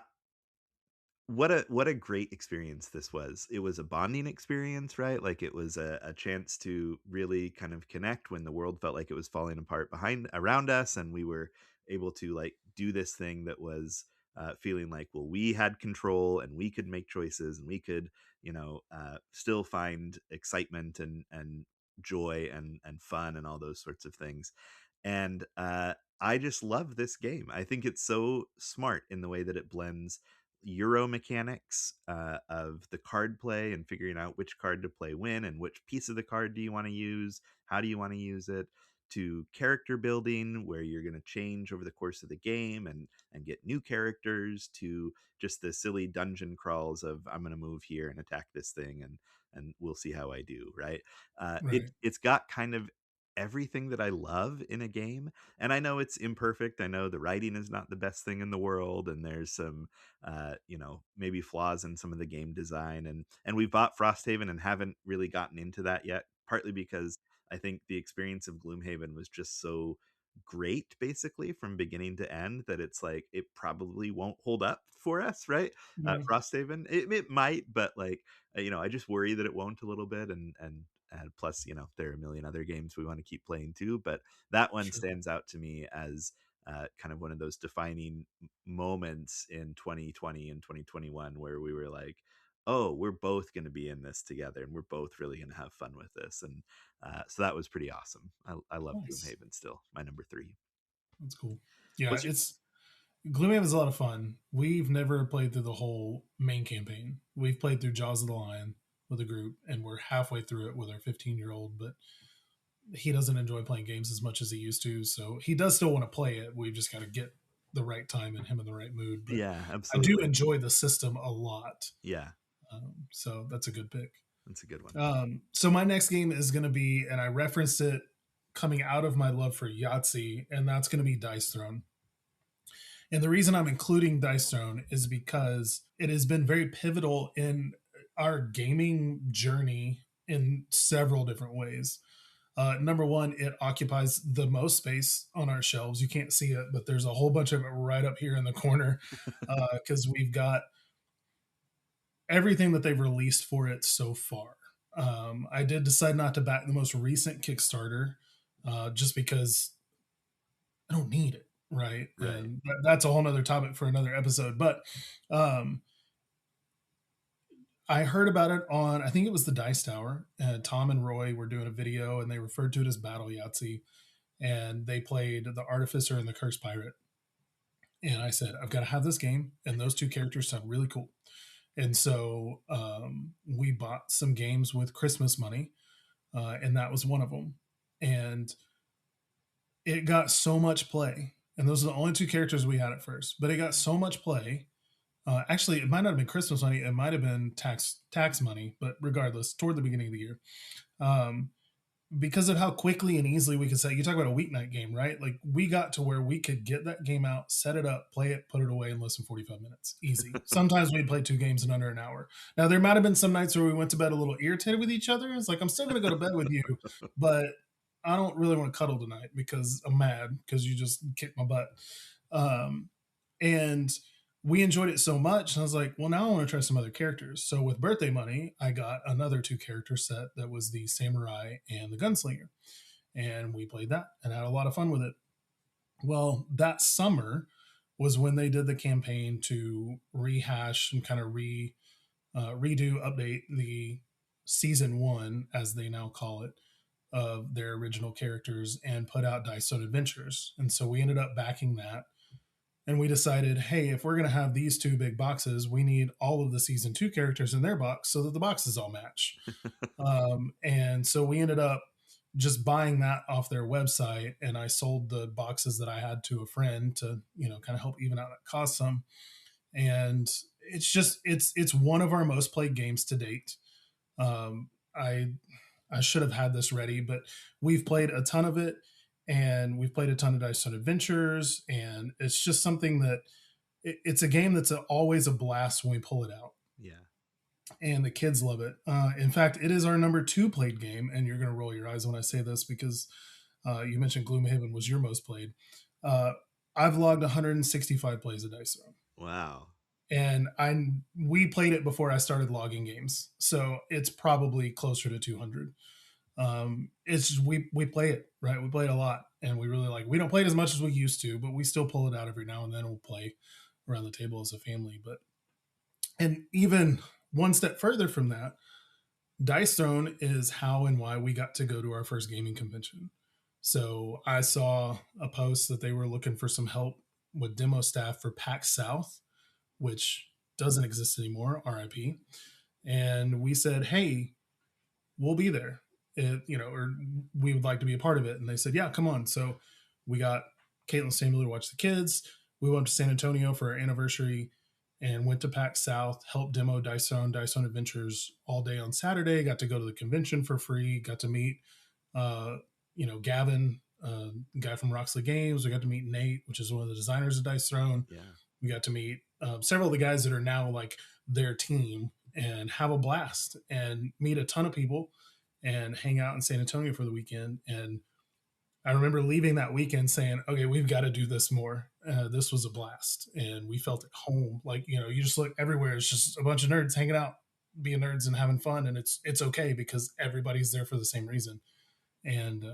what a great experience this was. It was a bonding experience, right? Like it was a chance to really kind of connect when the world felt like it was falling apart behind around us, and we were able to like do this thing that was feeling like, well, we had control and we could make choices and we could, still find excitement and joy and fun and all those sorts of things. And I just love this game. I think it's so smart in the way that it blends Euro mechanics of the card play and figuring out which card to play when and which piece of the card do you want to use, how do you want to use it, to character building where you're going to change over the course of the game and get new characters, to just the silly dungeon crawls of I'm going to move here and attack this thing and we'll see how I do, right? Right. It's got kind of everything that I love in a game. And I know it's imperfect. I know the writing is not the best thing in the world, and there's some maybe flaws in some of the game design. And we've bought Frosthaven and haven't really gotten into that yet, partly because I think the experience of Gloomhaven was just so great basically from beginning to end that it's like it probably won't hold up for us, right? Yeah, Frosthaven, it might, but like I just worry that it won't a little bit, and plus, there are a million other games we want to keep playing too, but that one sure. stands out to me as kind of one of those defining moments in 2020 and 2021 where we were like, oh, we're both going to be in this together and we're both really going to have fun with this. And so that was pretty awesome. I love Nice. Gloomhaven still, my number three. That's cool. Yeah, What's your it's Gloomhaven is a lot of fun. We've never played through the whole main campaign. We've played through Jaws of the Lion with a group, and we're halfway through it with our 15-year-old. But he doesn't enjoy playing games as much as he used to, so he does still want to play it. We've just got to get the right time and him in the right mood. But Yeah, I do absolutely. enjoy the system a lot, Yeah, so that's a good pick. that's a good one. So my next game is going to be, and I referenced it coming out of my love for Yahtzee, and that's going to be Dice Throne. And the reason I'm including Dice Throne is because it has been very pivotal in our gaming journey in several different ways. Number one, it occupies the most space on our shelves. You can't see it, but there's a whole bunch of it right up here in the corner because we've got everything that they've released for it so far. I did decide not to back the most recent Kickstarter just because I don't need it, right? Right. And that's a whole nother topic for another episode. But um, I heard about it on, I think it was the Dice Tower. Tom and Roy were doing a video and they referred to it as Battle Yahtzee. And they played the Artificer and the Cursed Pirate. And I said, I've got to have this game. And those two characters sound really cool. And so we bought some games with Christmas money, and that was one of them. And it got so much play. And those are the only two characters we had at first, but it got so much play. Actually, it might not have been Christmas money; it might have been tax money. But regardless, toward the beginning of the year, um, because of how quickly and easily we could say, you talk about a weeknight game, right? Like we got to where we could get that game out, set it up, play it, put it away in less than 45 minutes. Easy. Sometimes we'd play two games in under an hour. Now, there might have been some nights where we went to bed a little irritated with each other. It's like, I'm still going to go to bed with you, but I don't really want to cuddle tonight because I'm mad because you just kicked my butt. Um, and we enjoyed it so much. And I was like, well, now I want to try some other characters. So with birthday money, I got another two character set that was the samurai and the gunslinger. And we played that and had a lot of fun with it. Well, that summer was when they did the campaign to rehash and kind of redo, update the season one, as they now call it, of their original characters and put out Dice Zone Adventures. And so we ended up backing that and we decided, hey, if we're going to have these two big boxes, we need all of the season two characters in their box so that the boxes all match. And so we ended up just buying that off their website, and I sold the boxes that I had to a friend to, kind of help even out that cost some. And it's one of our most played games to date. Um, I should have had this ready, but we've played a ton of it and we've played a ton of Dice Zone Adventures, and it's just something that it's a game that's always a blast when we pull it out, Yeah. and the kids love it. In fact, it is our number two played game, and you're going to roll your eyes when I say this because you mentioned Gloomhaven was your most played. Uh, I've logged 165 plays of Dice Zone, Wow. and we played it before I started logging games, so it's probably closer to 200. It's just, we play it, right? We play it a lot, and we really like. We don't play it as much as we used to, but we still pull it out every now and then. We'll play around the table as a family. But and even one step further from that, Dice Throne is how and why we got to go to our first gaming convention. So I saw a post that they were looking for some help with demo staff for PAX South, which doesn't exist anymore, RIP. And we said, hey, we'll be there. Or we would like to be a part of it. And they said, yeah, come on. So we got Caitlin Samuel to watch the kids. We went to San Antonio for our anniversary and went to PAX South, helped demo Dice Zone Adventures all day on Saturday. Got to go to the convention for free. Got to meet, Gavin, guy from Roxley Games. We got to meet Nate, which is one of the designers of Dice Throne. Yeah. We got to meet several of the guys that are now like their team and have a blast and meet a ton of people and hang out in San Antonio for the weekend. And I remember leaving that weekend saying, okay, we've got to do this more. This was a blast. And we felt at home. Like, you just look everywhere. It's just a bunch of nerds hanging out, being nerds and having fun. And it's okay because everybody's there for the same reason. And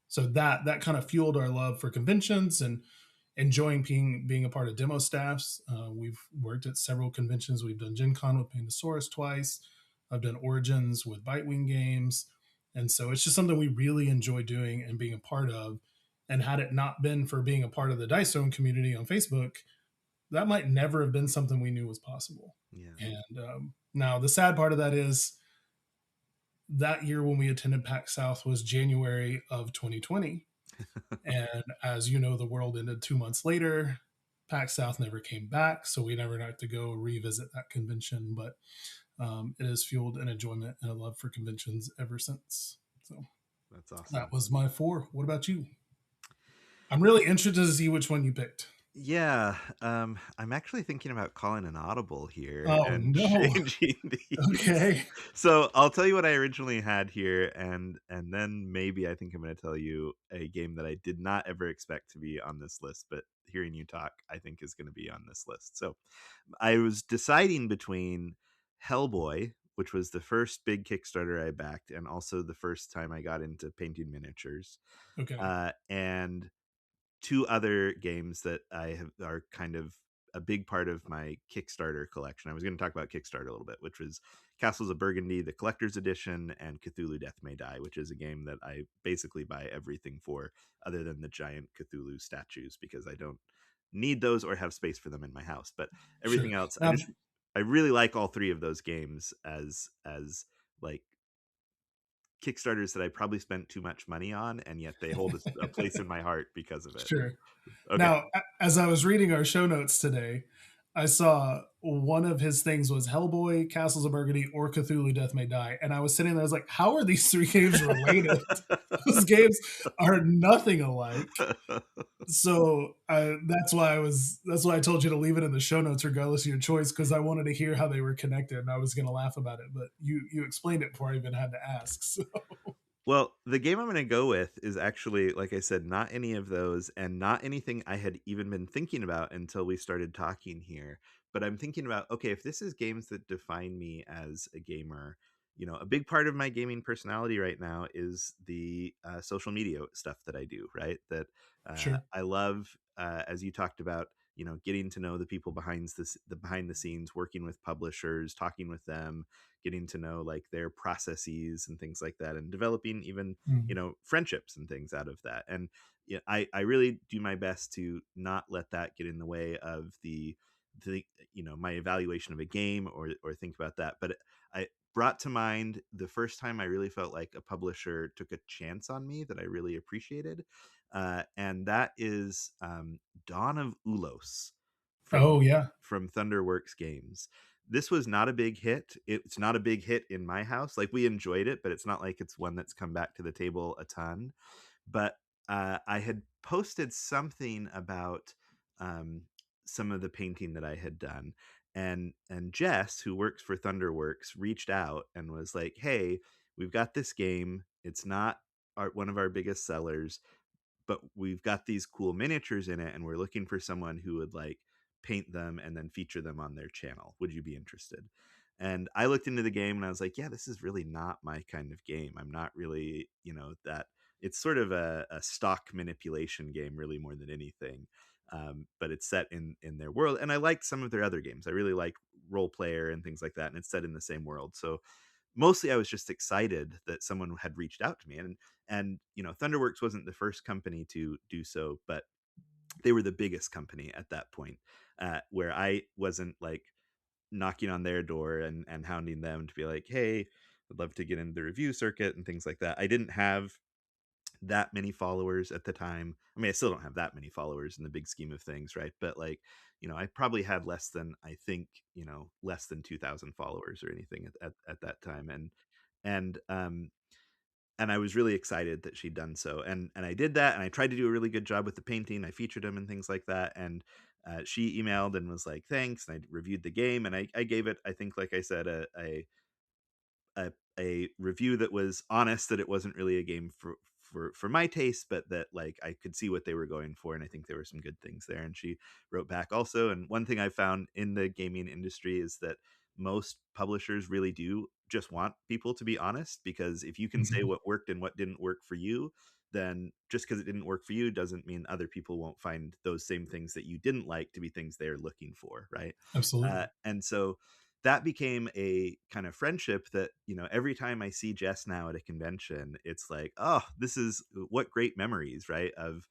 so that kind of fueled our love for conventions and enjoying being a part of demo staffs. We've worked at several conventions. We've done Gen Con with Pandasaurus twice. I've done Origins with Bitewing Games. And so it's just something we really enjoy doing and being a part of. And had it not been for being a part of the Dice Zone community on Facebook, that might never have been something we knew was possible. Yeah. And now the sad part of that is that year when we attended PAX South was January of 2020. And as you know, the world ended 2 months later. PAX South never came back, so we never got to go revisit that convention. But it has fueled an enjoyment and a love for conventions ever since. So That's that awesome. was my four. What about you? I'm really interested to see which one you picked. Yeah, I'm actually thinking about calling an audible here Oh and no. changing these. Okay. So I'll tell you what I originally had here, and then maybe I think I'm going to tell you a game that I did not ever expect to be on this list, but hearing you talk, I think is going to be on this list. So I was deciding between Hellboy, which was the first big Kickstarter I backed, and also the first time I got into painting miniatures, Okay. and two other games that I have are kind of a big part of my Kickstarter collection. I was going to talk about Kickstarter a little bit, which was Castles of Burgundy, the collector's edition, and Cthulhu Death May Die, which is a game that I basically buy everything for other than the giant Cthulhu statues because I don't need those or have space for them in my house. But everything Sure. else, Now, I really like all three of those games as like Kickstarters that I probably spent too much money on, and yet they hold a place in my heart because of it. sure. Okay. Now, as I was reading our show notes today, I saw one of his things was Hellboy, Castles of Burgundy, or Cthulhu Death May Die. And I was sitting there, I was like, how are these three games related? Those games are nothing alike. So that's why I told you to leave it in the show notes regardless of your choice, because I wanted to hear how they were connected and I was gonna laugh about it. But you explained it before I even had to ask. So Well, the game I'm going to go with is actually, like I said, not any of those and not anything I had even been thinking about until we started talking here. But I'm thinking about, okay, if this is games that define me as a gamer, a big part of my gaming personality right now is the social media stuff that I do, right? That sure. I love, as you talked about, getting to know the people the behind the scenes, working with publishers, talking with them, getting to know like their processes and things like that, and developing even Mm, friendships and things out of that. And I really do my best to not let that get in the way of the my evaluation of a game or think about that. But I brought to mind the first time I really felt like a publisher took a chance on me that I really appreciated, and that is Dawn of Ulos oh from yeah. Thunderworks Games. This was not a big hit. It's not a big hit in my house. Like we enjoyed it, but it's not like it's one that's come back to the table a ton. But I had posted something about um, some of the painting that I had done, and Jess, who works for Thunderworks, reached out and was like, "Hey, we've got this game. It's not one of our biggest sellers, but we've got these cool miniatures in it, and we're looking for someone who would like paint them and then feature them on their channel. Would you be interested?" And I looked into the game and I was like, yeah, this is really not my kind of game. I'm not really, that it's sort of a stock manipulation game, really more than anything. But it's set in their world, and I liked some of their other games. I really like Role Player and things like that, and it's set in the same world. So mostly I was just excited that someone had reached out to me, and Thunderworks wasn't the first company to do so, but they were the biggest company at that point, where I wasn't like knocking on their door and hounding them to be like, hey, I'd love to get into the review circuit and things like that. I didn't have that many followers at the time. I mean, I still don't have that many followers in the big scheme of things, right? But like, I probably had less than, I think, less than 2,000 followers or anything at that time. And and I was really excited that she'd done so. And I did that, and I tried to do a really good job with the painting. I featured him and things like that. And she emailed and was like, "Thanks." And I reviewed the game, and I gave it, I think, like I said, a review that was honest, that it wasn't really a game for my taste, but that like I could see what they were going for, and I think there were some good things there. And she wrote back also. And one thing I found in the gaming industry is that most publishers really do just want people to be honest, because if you can say Mhm. what worked and what didn't work for you, then just because it didn't work for you doesn't mean other people won't find those same things that you didn't like to be things they're looking for, right? Absolutely. And so that became a kind of friendship that, every time I see Jess now at a convention, it's like, oh, this is what great memories, right? Of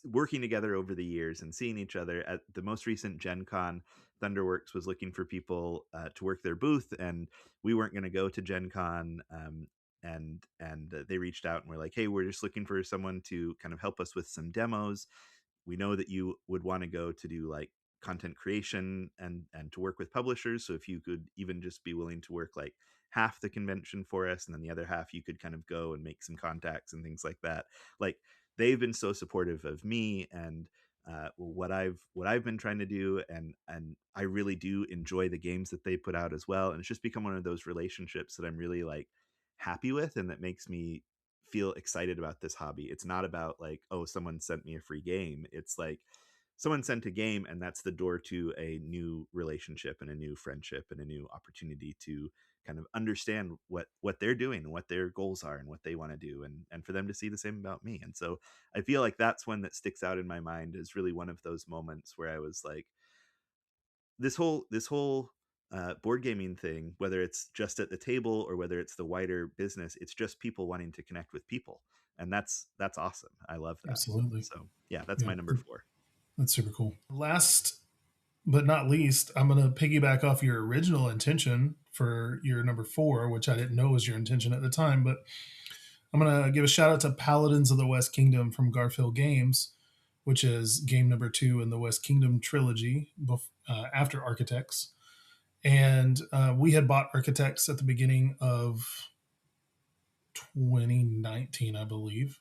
working together over the years and seeing each other. At the most recent Gen Con, Thunderworks was looking for people to work their booth, and we weren't going to go to Gen Con. And they reached out and were like, hey, we're just looking for someone to kind of help us with some demos. We know that you would want to go to do like content creation and to work with publishers, so if you could even just be willing to work like half the convention for us, and then the other half you could kind of go and make some contacts and things like that. Like, they've been so supportive of me and what I've been trying to do, and I really do enjoy the games that they put out as well. And it's just become one of those relationships that I'm really like happy with, and that makes me feel excited about this hobby. It's not about like, oh, someone sent me a free game. It's like someone sent a game, and that's the door to a new relationship and a new friendship and a new opportunity to kind of understand what they're doing and what their goals are and what they want to do, and for them to see the same about me. And so I feel like that's one that sticks out in my mind as really one of those moments where I was like, this whole board gaming thing, whether it's just at the table or whether it's the wider business, it's just people wanting to connect with people, and that's awesome. I love that. Absolutely. So yeah, that's Yeah, my number four. that's super cool. Last but not least, I'm going to piggyback off your original intention for your number four, which I didn't know was your intention at the time, but I'm going to give a shout out to Paladins of the West Kingdom from Garfield Games, which is game number two in the West Kingdom trilogy after Architects. And we had bought Architects at the beginning of 2019, I believe,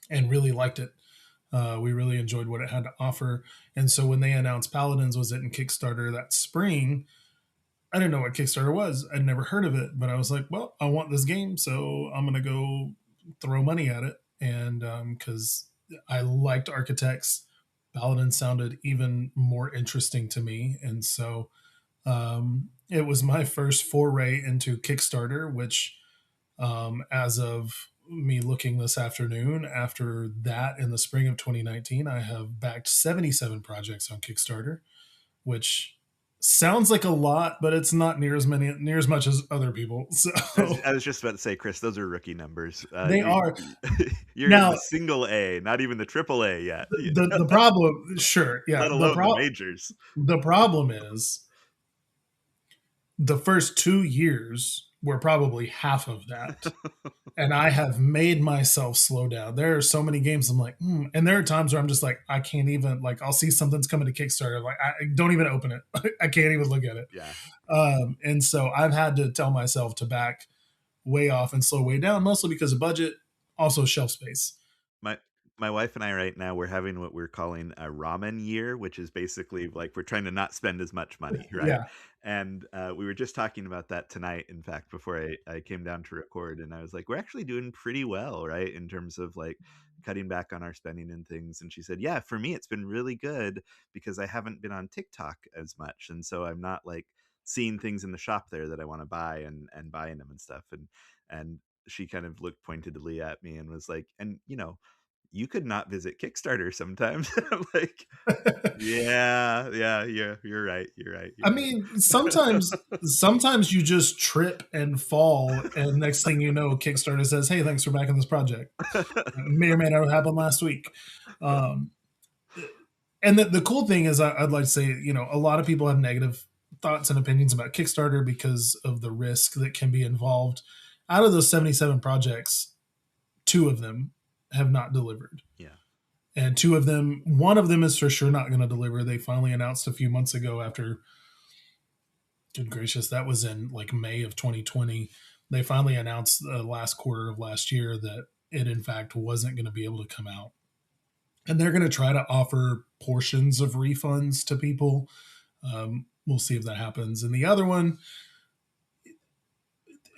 and really liked it. We really enjoyed what it had to offer. And so when they announced Paladins was it in Kickstarter that spring, I didn't know what Kickstarter was. I'd never heard of it, but I was like, well, I want this game, so I'm going to go throw money at it. And because I liked Architects, Paladin sounded even more interesting to me. And so it was my first foray into Kickstarter, which, as of me looking this afternoon, after that in the spring of 2019, I have backed 77 projects on Kickstarter, which sounds like a lot, but it's not near as much as other people. So I was just about to say, Chris, those are rookie numbers. they are You're in now the single A, not even the triple A yet, the problem. Sure, yeah, let alone the majors. the problem is the first 2 years were probably half of that. And I have made myself slow down. There are so many games I'm like, and there are times where I'm just like, I can't even like. I'll see something's coming to Kickstarter, like I don't even open it. I can't even look at it. Yeah. And so I've had to tell myself to back way off and slow way down, mostly because of budget, also shelf space. my my wife and I right now, we're having what we're calling a ramen year, which is basically like we're trying to not spend as much money, right? Yeah, And we were just talking about that tonight, in fact, before I came down to record, and I was like, we're actually doing pretty well, right, in terms of like cutting back on our spending and things. And she said, yeah, for me it's been really good because I haven't been on TikTok as much, and so I'm not like seeing things in the shop there that I want to buy and buying them and stuff. And she kind of looked pointedly at me and was like, and you could not visit Kickstarter sometimes. I'm like, yeah, you're right. You're right. I You're mean, right. sometimes you just trip and fall, and next thing you know, Kickstarter says, "Hey, thanks for backing this project." May or may not have happened last week. Um, and the cool thing is, I'd like to say, a lot of people have negative thoughts and opinions about Kickstarter because of the risk that can be involved. Out of those 77 projects, two of them have not delivered. Yeah. And one of them is for sure not going to deliver. They finally announced a few months ago after, good gracious, that was in like May of 2020. They finally announced the last quarter of last year that it, in fact, wasn't going to be able to come out. And they're going to try to offer portions of refunds to people. We'll see if that happens. And the other one,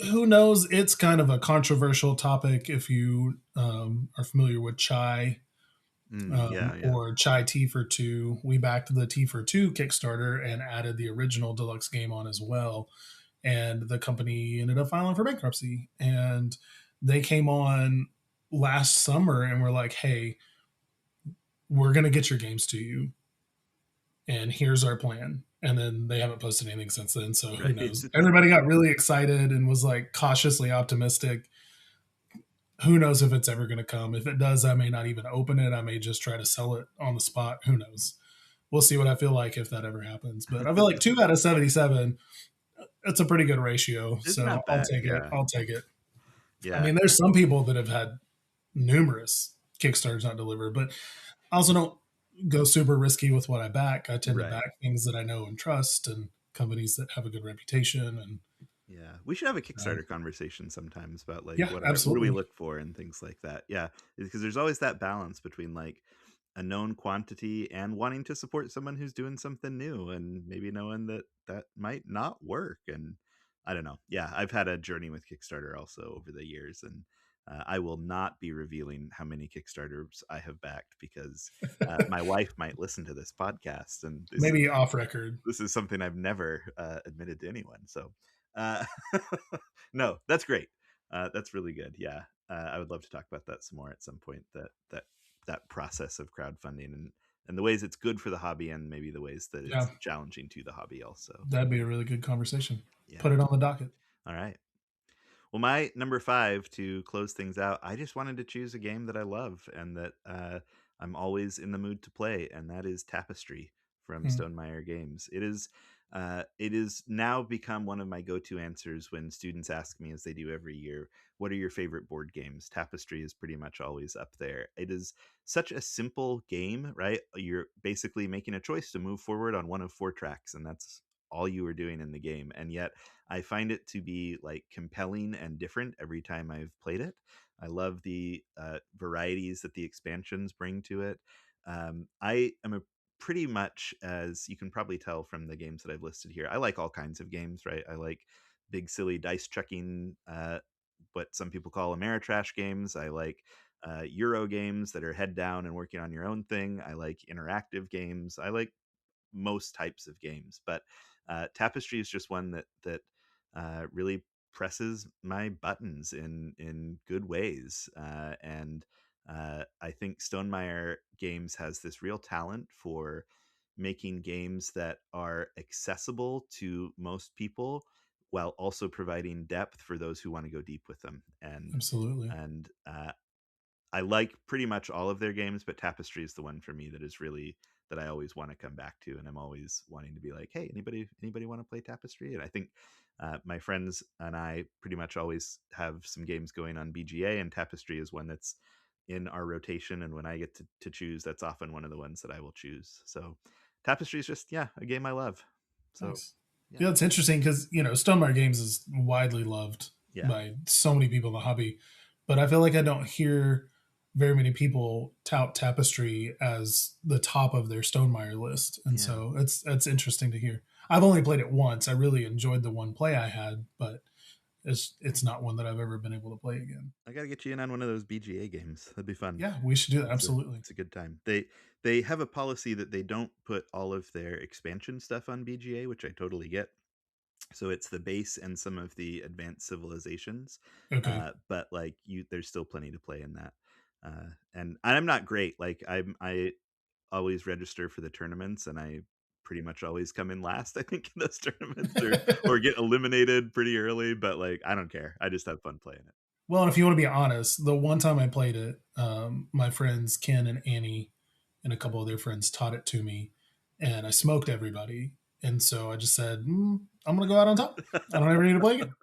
Who knows? It's kind of a controversial topic if you are familiar with chai, Yeah, yeah. or chai tea for two. We backed the tea for two Kickstarter and added the original deluxe game on as well. And the company ended up filing for bankruptcy. And they came on last summer and were like, hey, we're going to get your games to you. And here's our plan. And then they haven't posted anything since then. So who Right. knows? Everybody got really excited and was like cautiously optimistic. Who knows if it's ever going to come? If it does, I may not even open it. I may just try to sell it on the spot. Who knows? We'll see what I feel like if that ever happens. But I feel like 2 out of 77, it's a pretty good ratio. It's So not I'll bad. take it. Yeah. I'll take it. I Yeah. mean, there's some people that have had numerous Kickstarters not delivered, but I also don't go super risky with what I back. I tend to Right. back things that I know and trust and companies that have a good reputation. And Yeah, we should have a uh, Kickstarter conversation sometimes about like yeah, what do we absolutely. look for and things like that. Yeah, because there's always that balance between like a known quantity and wanting to support someone who's doing something new and maybe knowing that that might not work. And I don't know. Yeah, I've had a journey with Kickstarter also over the years, and I will not be revealing how many Kickstarters I have backed because my wife might listen to this podcast, and Maybe off record. this is something I've never admitted to anyone. So, uh, no, that's great. That's really good. Yeah, I would love to talk about that some more at some point. That process of crowdfunding and the ways it's good for the hobby and maybe the ways that Yeah, it's challenging to the hobby also. that'd be a really good conversation. Yeah. Put it on the docket. All right. Well, my number five to close things out, I just wanted to choose a game that I love and that I'm always in the mood to play, and that is Tapestry from Hmm, Stonemeyer Games. It is now become one of my go-to answers when students ask me, as they do every year, what are your favorite board games? Tapestry is pretty much always up there. It is such a simple game, right? You're basically making a choice to move forward on one of four tracks, and that's all you are doing in the game. And yet I find it to be like compelling and different every time I've played it. I love the varieties that the expansions bring to it. I am a pretty much, as you can probably tell from the games that I've listed here, I like all kinds of games, right? I like big silly dice chucking, what some people call Ameritrash games. I like Euro games that are head down and working on your own thing. I like interactive games. I like most types of games, but Tapestry is just one that really presses my buttons in good ways, and I think Stonemeyer Games has this real talent for making games that are accessible to most people while also providing depth for those who want to go deep with them. absolutely. And I like pretty much all of their games, but Tapestry is the one for me that is really that I always want to come back to, and I'm always wanting to be like, hey, anybody want to play Tapestry? And I think my friends and I pretty much always have some games going on BGA, and Tapestry is one that's in our rotation. And when I get to choose, that's often one of the ones that I will choose. So Tapestry is just a game I love. So Nice. yeah, Yeah, it's interesting because Stonemaier Games is widely loved yeah, by so many people in the hobby, but I feel like I don't hear very many people tout Tapestry as the top of their Stonemaier list, and yeah. so it's interesting to hear. I've only played it once. I really enjoyed the one play I had, but it's not one that I've ever been able to play again. I gotta get you in on one of those BGA games. That'd be fun. Yeah, we should do that. It's a Absolutely. it's a good time. They have a policy that they don't put all of their expansion stuff on BGA, which I totally get. So it's the base and some of the advanced civilizations, Okay. but like there's still plenty to play in that. And I'm not great. Like I always register for the tournaments, and I pretty much always come in last. I think in those tournaments, or get eliminated pretty early. But like I don't care. I just have fun playing it. Well, if you want to be honest, the one time I played it, my friends Ken and Annie and a couple of their friends taught it to me, and I smoked everybody. And so I just said, I'm going to go out on top. I don't ever need to play again.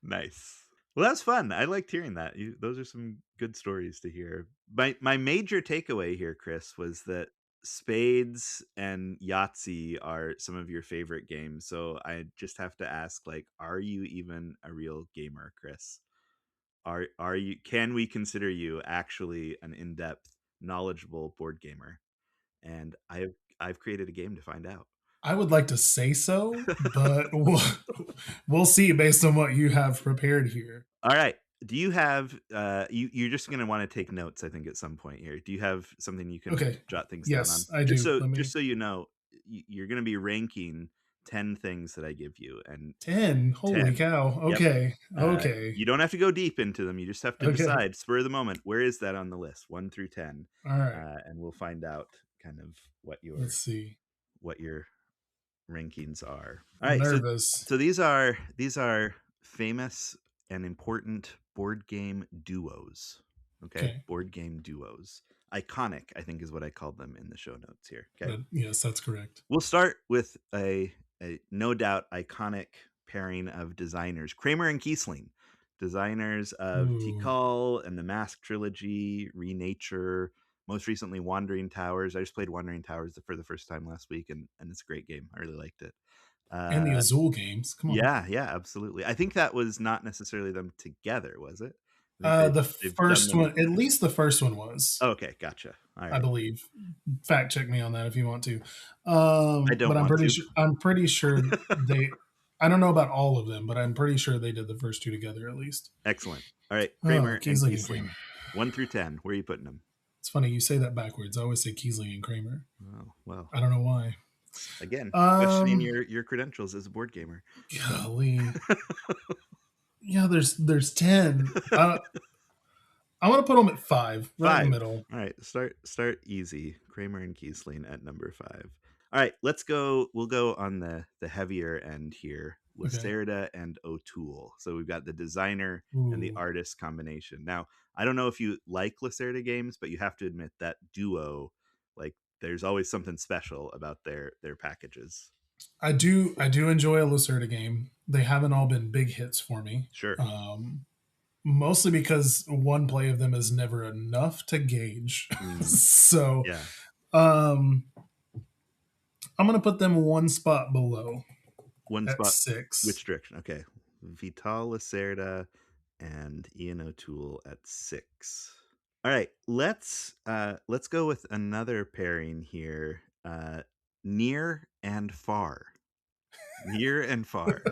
Nice. Well, that's fun. I liked hearing that. Those are some good stories to hear. My major takeaway here, Chris, was that spades and Yahtzee are some of your favorite games. So I just have to ask, like, are you even a real gamer, Chris? Are you? Can we consider you actually an in-depth, knowledgeable board gamer? And I've created a game to find out. I would like to say so, but we'll see based on what you have prepared here. All right. Do you have you're just gonna want to take notes, I think, at some point here. Do you have something you can Okay. jot things down on? Yes, I do. Let Just me so you know, you're gonna be ranking 10 things that I give you, and 10. Holy 10. cow. Yep. Okay. Okay. You don't have to go deep into them. You just have to Okay. decide, spur of the moment, where is that on the list, 1 through 10, All right. and we'll find out kind of Let's see. what your rankings are. All I'm right, nervous. so these are famous and important board game duos. Okay, Okay. board game duos. Iconic, I think, is what I called them in the show notes here. Okay, Yes, that's correct. we'll start with a no doubt iconic pairing of designers, Kramer and Kiesling, designers of Ooh. Tikal and the Mask trilogy, Renature, most recently Wandering Towers. I just played Wandering Towers for the first time last week, and it's a great game. I really liked it. And the Uh, Azul games. Come on. yeah, yeah, absolutely. I think that was not necessarily them together, was it? I think The they've done first them. one, at least the first one was, Okay, gotcha. All I right, believe. Fact check me on that if you want to. I But don't want to. I'm pretty sure they I don't know about all of them, but I'm pretty sure they did the first two together at least. Excellent. All right, Oh, Kramer and Kiesling and Kiesling, Kramer. 1 through 10. Where are you putting them? It's funny you say that backwards. I always say Kiesling and Kramer. Oh, well, I don't know why. again, questioning Um, your credentials as a board gamer. So Golly. Yeah, there's 10. I want to put them at 5, right in the 5. middle. All right, start easy. Kramer and Kiesling at number 5. All right, let's go. We'll go on the heavier end here. Okay. Lacerda and O'Toole. So we've got the designer and the Ooh. artist combination. Now, I don't know if you like Lacerda games, but you have to admit that duo, like, there's always something special about their packages. I do enjoy a Lucerda game. They haven't all been big hits for me. Sure. Mostly because one play of them is never enough to gauge. Mm, So yeah. um, I'm going to put them one spot below One at spot. 6. Which direction? Okay. Vital Lacerda and Ian O'Toole at 6. All right, let's go with another pairing here. Near and Far. Near and Far.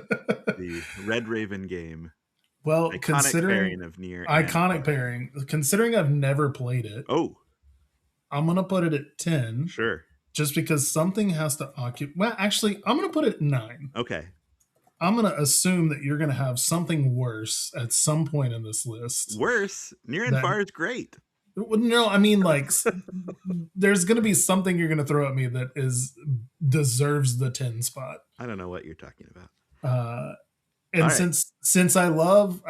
The Red Raven game. Well, Iconic considering pairing of Near and iconic Far. pairing, considering I've never played it, Oh, I'm going to put it at 10 sure. just because something has to occupy. Well, actually, I'm going to put it at 9. Okay. I'm going to assume that you're going to have something worse at some point in this list. Worse, Near and That Far is great. no, I mean like there's going to be something you're going to throw at me that is deserves the 10 spot. I don't know what you're talking about. Uh, All and right. since I love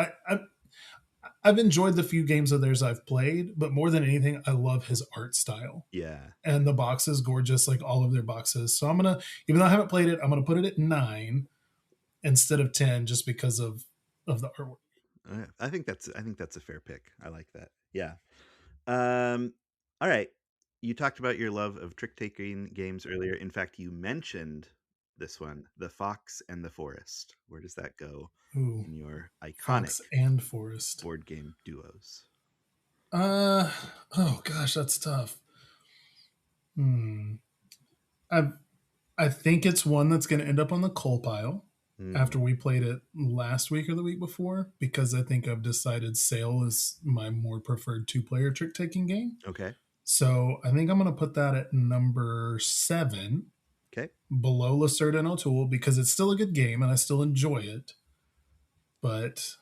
I've enjoyed the few games of theirs I've played, but more than anything, I love his art style. Yeah. And the box is gorgeous, like all of their boxes. So I'm gonna, even though I haven't played it, I'm gonna put it at 9 instead of 10, just because of the artwork. I think that's a fair pick. I like that. Yeah. All right. You talked about your love of trick-taking games earlier. In fact, you mentioned this one, The Fox and the Forest. Where does that go Ooh, in your iconic Fox and Forest. board game duos? Uh oh gosh, that's tough. Hmm. I I think it's one that's going to end up on the coal pile Mm, after we played it last week or the week before, because I think I've decided Sail is my more preferred two-player trick-taking game. okay. So I think I'm going to put that at number 7, Okay. below Lacerda and O'Toole, because it's still a good game and I still enjoy it. But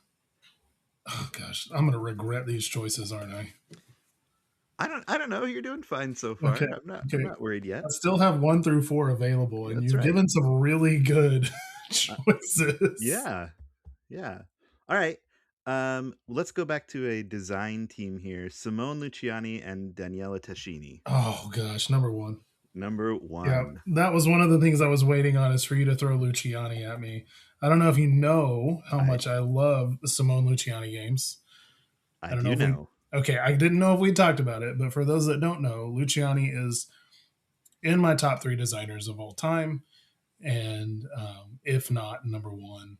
oh gosh, I'm going to regret these choices, aren't I? I don't know. You're doing fine so far. Okay, I'm okay. not worried yet. I still have 1 through 4 available, and That's you've right. given some really good Uh, choices. yeah. Yeah. All right. Let's go back to a design team here. Simone Luciani and Daniela Tascini. Oh gosh, number 1. Number Yeah, 1. that was one of the things I was waiting on, is for you to throw Luciani at me. I don't know if you know how I much I love Simone Luciani games. I I don't know do if we. know. Okay, I didn't know if we talked about it, but for those that don't know, Luciani is in my top 3 designers of all time, and if not number 1.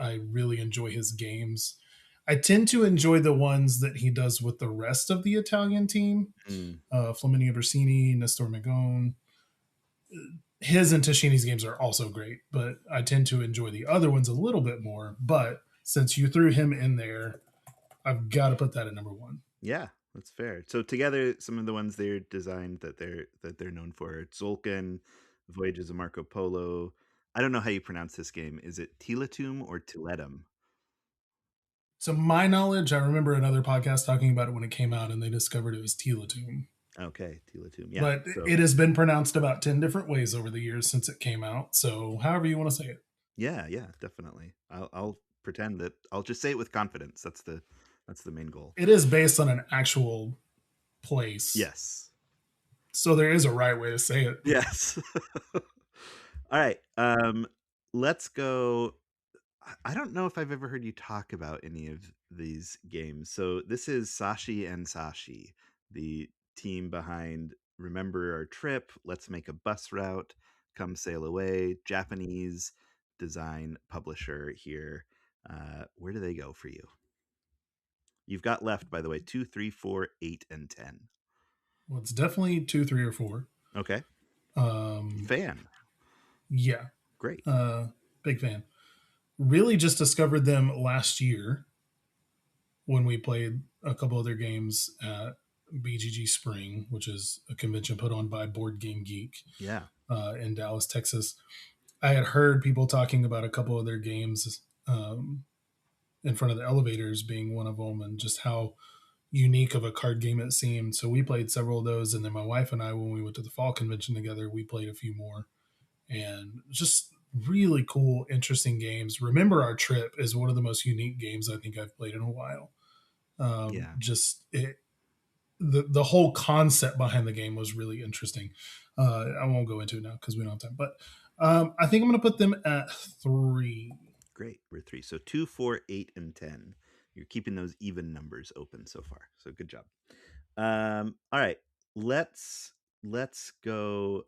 I really enjoy his games. I tend to enjoy the ones that he does with the rest of the Italian team, Mm, Flaminia Bersini, Nestor Magone. his and Tashini's games are also great, but I tend to enjoy the other ones a little bit more. But since you threw him in there, I've got to put that at number one. Yeah, that's fair. So together, some of the ones they're designed that they're known for are Tzolk'in, Voyages of Marco Polo. I don't know how you pronounce this game. Is it Tilatum or Tiletum? So my knowledge, I remember another podcast talking about it when it came out, and they discovered it was Telatum. Okay, Tilatum. Yeah. But So it has been pronounced about 10 different ways over the years since it came out. So however you want to say it. yeah, definitely. I'll pretend that I'll just say it with confidence. That's the main goal. It is based on an actual place. Yes. So there is a right way to say it. Yes. All right. Let's go. I don't know if I've ever heard you talk about any of these games. So this is Sashi and Sashi, the team behind Remember Our Trip, Let's Make a Bus Route, Come Sail Away, Japanese design publisher here. Where do they go for you? You've got left, by the way, 2, 3, 4, 8, and 10. Well, it's definitely 2, 3, or 4. Okay. Um, Fan. yeah. Great. Big fan. Really just discovered them last year when we played a couple of their games at BGG Spring, which is a convention put on by Board Game Geek Yeah. in Dallas, Texas. I had heard people talking about a couple of their games in front of the elevators being one of them, and just how unique of a card game it seemed. So we played several of those, and then my wife and I, when we went to the fall convention together, we played a few more, and just really cool, interesting games. Remember Our Trip is one of the most unique games I think I've played in a while. Yeah. Just it, the whole concept behind the game was really interesting. I won't go into it now because we don't have time, but I think I'm going to put them at 3. Great. We're 3. So 2, 4, 8, and 10. You're keeping those even numbers open so far. So good job. All right. Let's go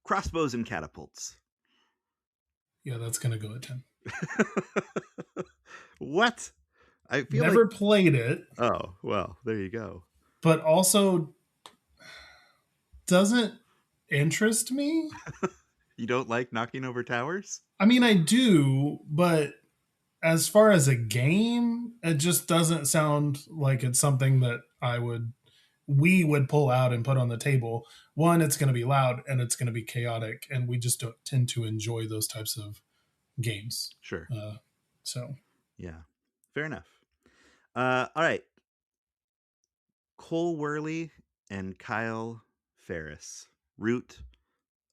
crossbows and catapults. Yeah, that's going to go at 10. What? I feel Never like played it, oh, well, there you go. but also doesn't interest me. You don't like knocking over towers? I mean, I do, but as far as a game, it just doesn't sound like it's something that we would pull out and put on the table. One, it's going to be loud and it's going to be chaotic, and we just don't tend to enjoy those types of games. Sure. So Yeah. Fair enough. All right. Cole Worley and Kyle Ferris. Root,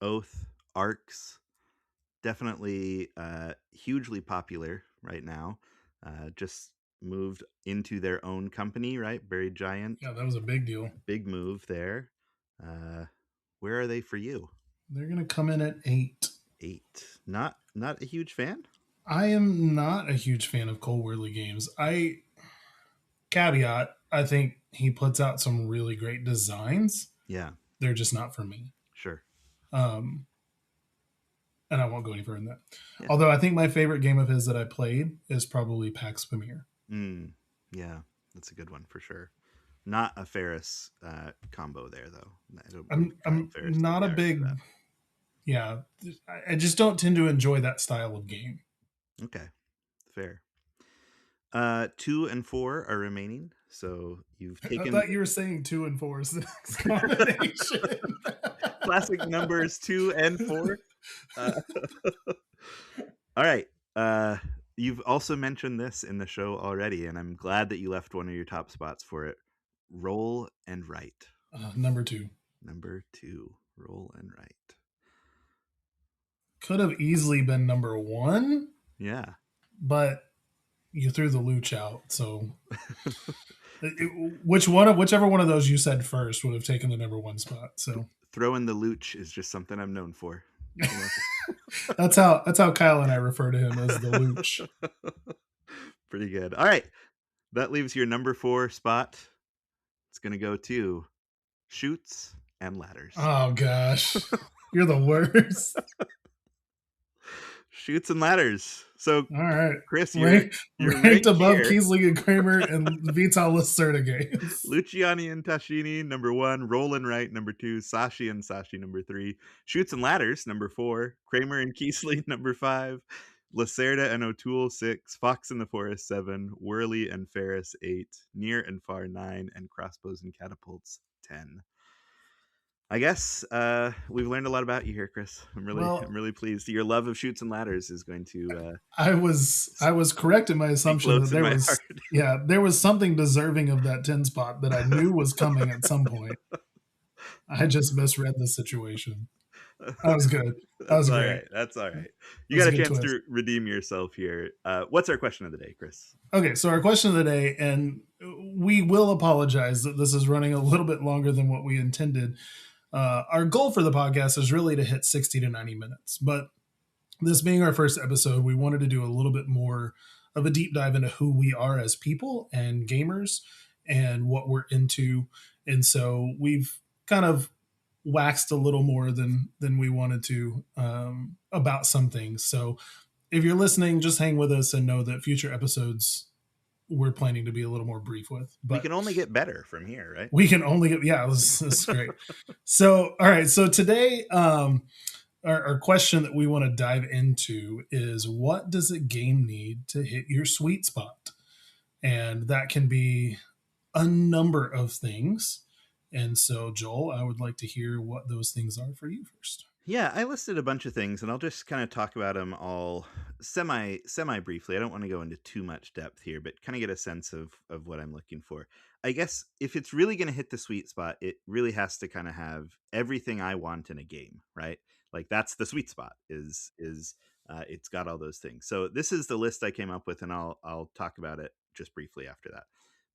Oath, Arcs. Definitely hugely popular right now. Just moved into their own company, right? Buried Giant. yeah, that was a big deal. Big move there. Where are they for you? They're going to come in at 8. 8. Not a huge fan? I am not a huge fan of Cole Worley games. Caveat, I think he puts out some really great designs. Yeah. They're just not for me. Sure. Um, and I won't go any further than that. Yeah. Although I think my favorite game of his that I played is probably Pax Pamir. Yeah, that's a good one for sure. Not a Ferris combo there, though. I'm not a big, yeah. I just don't tend to enjoy that style of game. Okay, fair. 2 and 4 are remaining, so you've taken. I thought you were saying 2 and 4 is the next combination. Classic numbers 2 and 4. All right. You've also mentioned this in the show already, and I'm glad that you left one of your top spots for it. Roll and Write. Number 2. Number 2. Roll and Write. Could have easily been number 1. Yeah. But you threw the Luch out, so whichever one of those you said first would have taken the number 1 spot. So throwing the Luch is just something I'm known for. You know? that's how Kyle and I refer to him, as the Luch. Pretty good. All right, that leaves your number 4 spot. It's gonna go to Chutes and Ladders. Oh gosh, you're the worst. Shoots and ladders. So, All right. Chris, Rank, you're ranked right above here. Kiesling and Kramer and Vital Lacerda games. Luciani and Tashini, number 1. Roland Wright, number 2. Sashi and Sashi, number 3. Shoots and Ladders, number 4. Kramer and Keesley, number 5. Lacerda and O'Toole, 6. Fox in the Forest, 7. Worley and Ferris, 8. Near and Far, 9. And Crossbows and Catapults, 10. I guess we've learned a lot about you here, Chris. I'm Well, really pleased. Your love of Shoots and Ladders is going to I was correct in my be assumption that close in my heart. there was something deserving of that 10 spot that I knew was coming at some point. I just misread the situation. That was good. That That's was all great. right. That's all right. That You was got a a good chance twist. to redeem yourself here. What's our question of the day, Chris? Okay, so our question of the day, and we will apologize that this is running a little bit longer than what we intended. Our goal for the podcast is really to hit 60 to 90 minutes, but this being our first episode, we wanted to do a little bit more of a deep dive into who we are as people and gamers and what we're into. And so we've kind of waxed a little more than we wanted to about some things. So if you're listening, just hang with us and know that future episodes we're planning to be a little more brief with. We But can only get better from here, right? we can only get this is great. So all right, so today our question that we want to dive into is, what does a game need to hit your sweet spot? And that can be a number of things. And so, Joel, I would like to hear what those things are for you first. Yeah, I listed a bunch of things, and I'll just kind of talk about them all semi briefly. I don't want to go into too much depth here, but kind of get a sense of what I'm looking for. I guess if it's really going to hit the sweet spot, it really has to kind of have everything I want in a game, right? Like that's the sweet spot. Is It's got all those things. So this is the list I came up with, and I'll talk about it just briefly after that.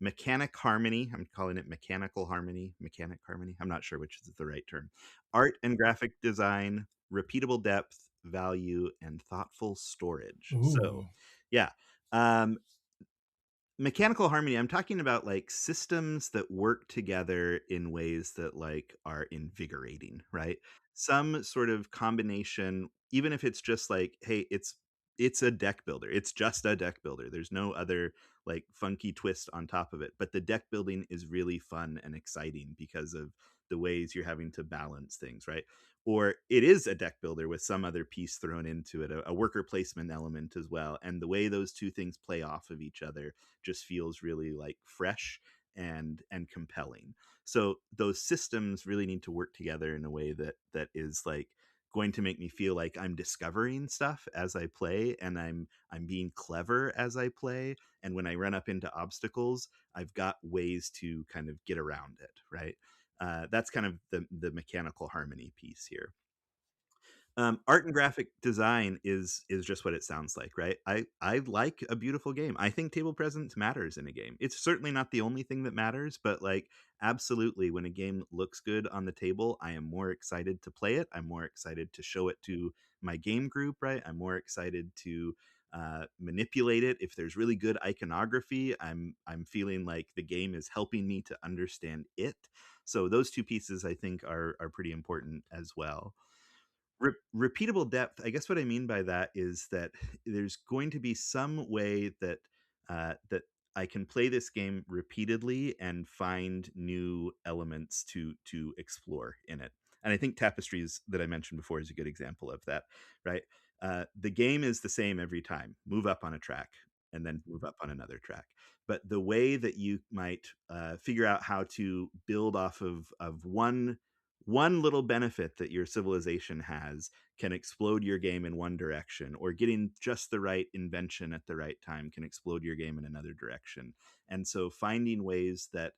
Mechanic harmony. I'm calling it mechanical harmony. Mechanic harmony. I'm not sure which is the right term. Art and graphic design, repeatable depth, value, and thoughtful storage. So, Ooh. yeah. Um, Mechanical harmony, I'm talking about like systems that work together in ways that like are invigorating, right? Some sort of combination, even if it's just like, hey, it's a deck builder. It's just a deck builder. There's no other like funky twist on top of it. But the deck building is really fun and exciting because of the ways you're having to balance things, right? Or it is a deck builder with some other piece thrown into it, a worker placement element as well. And the way those two things play off of each other just feels really like fresh and compelling. So those systems really need to work together in a way that is like going to make me feel like I'm discovering stuff as I play, and I'm being clever as I play, and when I run up into obstacles, I've got ways to kind of get around it, right? That's kind of the mechanical harmony piece here. Art and graphic design is just what it sounds like, right? I like a beautiful game. I think table presence matters in a game. It's certainly not the only thing that matters, but like absolutely, when a game looks good on the table, I am more excited to play it. I'm more excited to show it to my game group, right? I'm more excited to manipulate it. If there's really good iconography, I'm feeling like the game is helping me to understand it. So those two pieces I think are pretty important as well. Repeatable depth, I guess what I mean by that is that there's going to be some way that I can play this game repeatedly and find new elements to explore in it. And I think Tapestries that I mentioned before is a good example of that, right? The game is the same every time. Move up on a track and then move up on another track. But the way that you might figure out how to build off of one little benefit that your civilization has can explode your game in one direction, or getting just the right invention at the right time can explode your game in another direction. And so finding ways that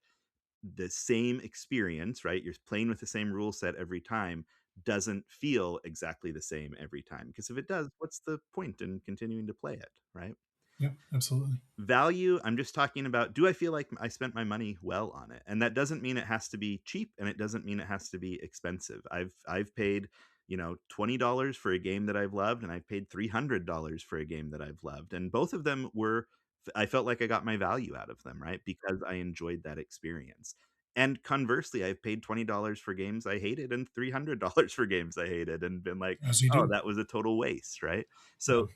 the same experience, right, you're playing with the same rule set every time, doesn't feel exactly the same every time, because if it does, what's the point in continuing to play it, right? Yeah, absolutely. Value, I'm just talking about, do I feel like I spent my money well on it? And that doesn't mean it has to be cheap, and it doesn't mean it has to be expensive. I've paid, $20 for a game that I've loved, and I've paid $300 for a game that I've loved, and both of them were, I felt like I got my value out of them, right? Because I enjoyed that experience. And conversely, I've paid $20 for games I hated and $300 for games I hated and been like, As you "Oh, do. that was a total waste," right? Yeah. So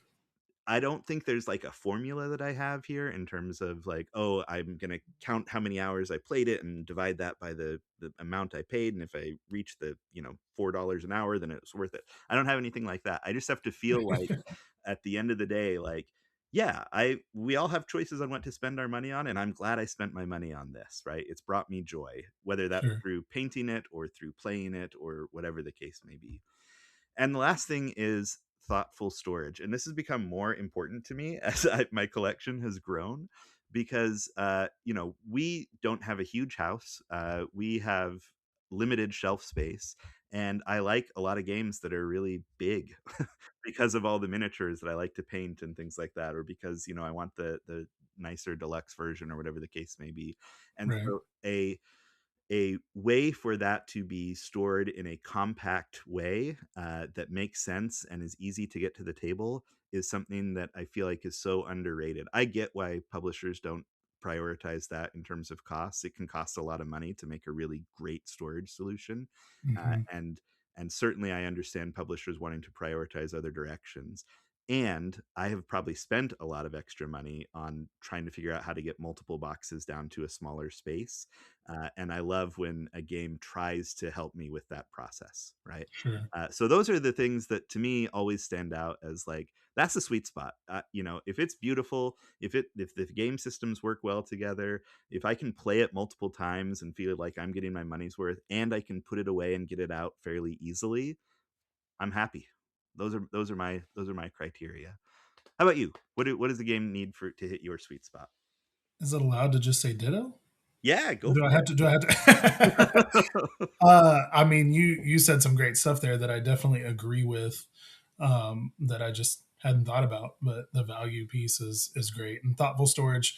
I don't think there's like a formula that I have here in terms of like, oh, I'm gonna count how many hours I played it and divide that by the amount I paid, and if I reach the $4 an hour, then it's worth it. I don't have anything like that. I just have to feel like at the end of the day, like, yeah, I we all have choices on what to spend our money on, and I'm glad I spent my money on this, right? It's brought me joy, whether that's Sure. through painting it or through playing it or whatever the case may be. And the last thing is thoughtful storage. And this has become more important to me as my collection has grown because, we don't have a huge house. We have limited shelf space. And I like a lot of games that are really big because of all the miniatures that I like to paint and things like that, or because, I want the nicer deluxe version or whatever the case may be. And Right. so a way for that to be stored in a compact way that makes sense and is easy to get to the table is something that I feel like is so underrated. I get why publishers don't prioritize that in terms of costs. It can cost a lot of money to make a really great storage solution, uh, Hmm. and and certainly I understand publishers wanting to prioritize other directions. And I have probably spent a lot of extra money on trying to figure out how to get multiple boxes down to a smaller space, and I love when a game tries to help me with that process, right? Sure. So those are the things that to me always stand out as like that's the sweet spot. If it's beautiful, if the game systems work well together, if I can play it multiple times and feel like I'm getting my money's worth, and I can put it away and get it out fairly easily, I'm happy. Those are my criteria. How about you? What does the game need for to hit your sweet spot? Is it allowed to just say ditto? Yeah, Or go do I for have to? Do I have to? it. I mean, you said some great stuff there that I definitely agree with. That I just hadn't thought about, but the value piece is great, and thoughtful storage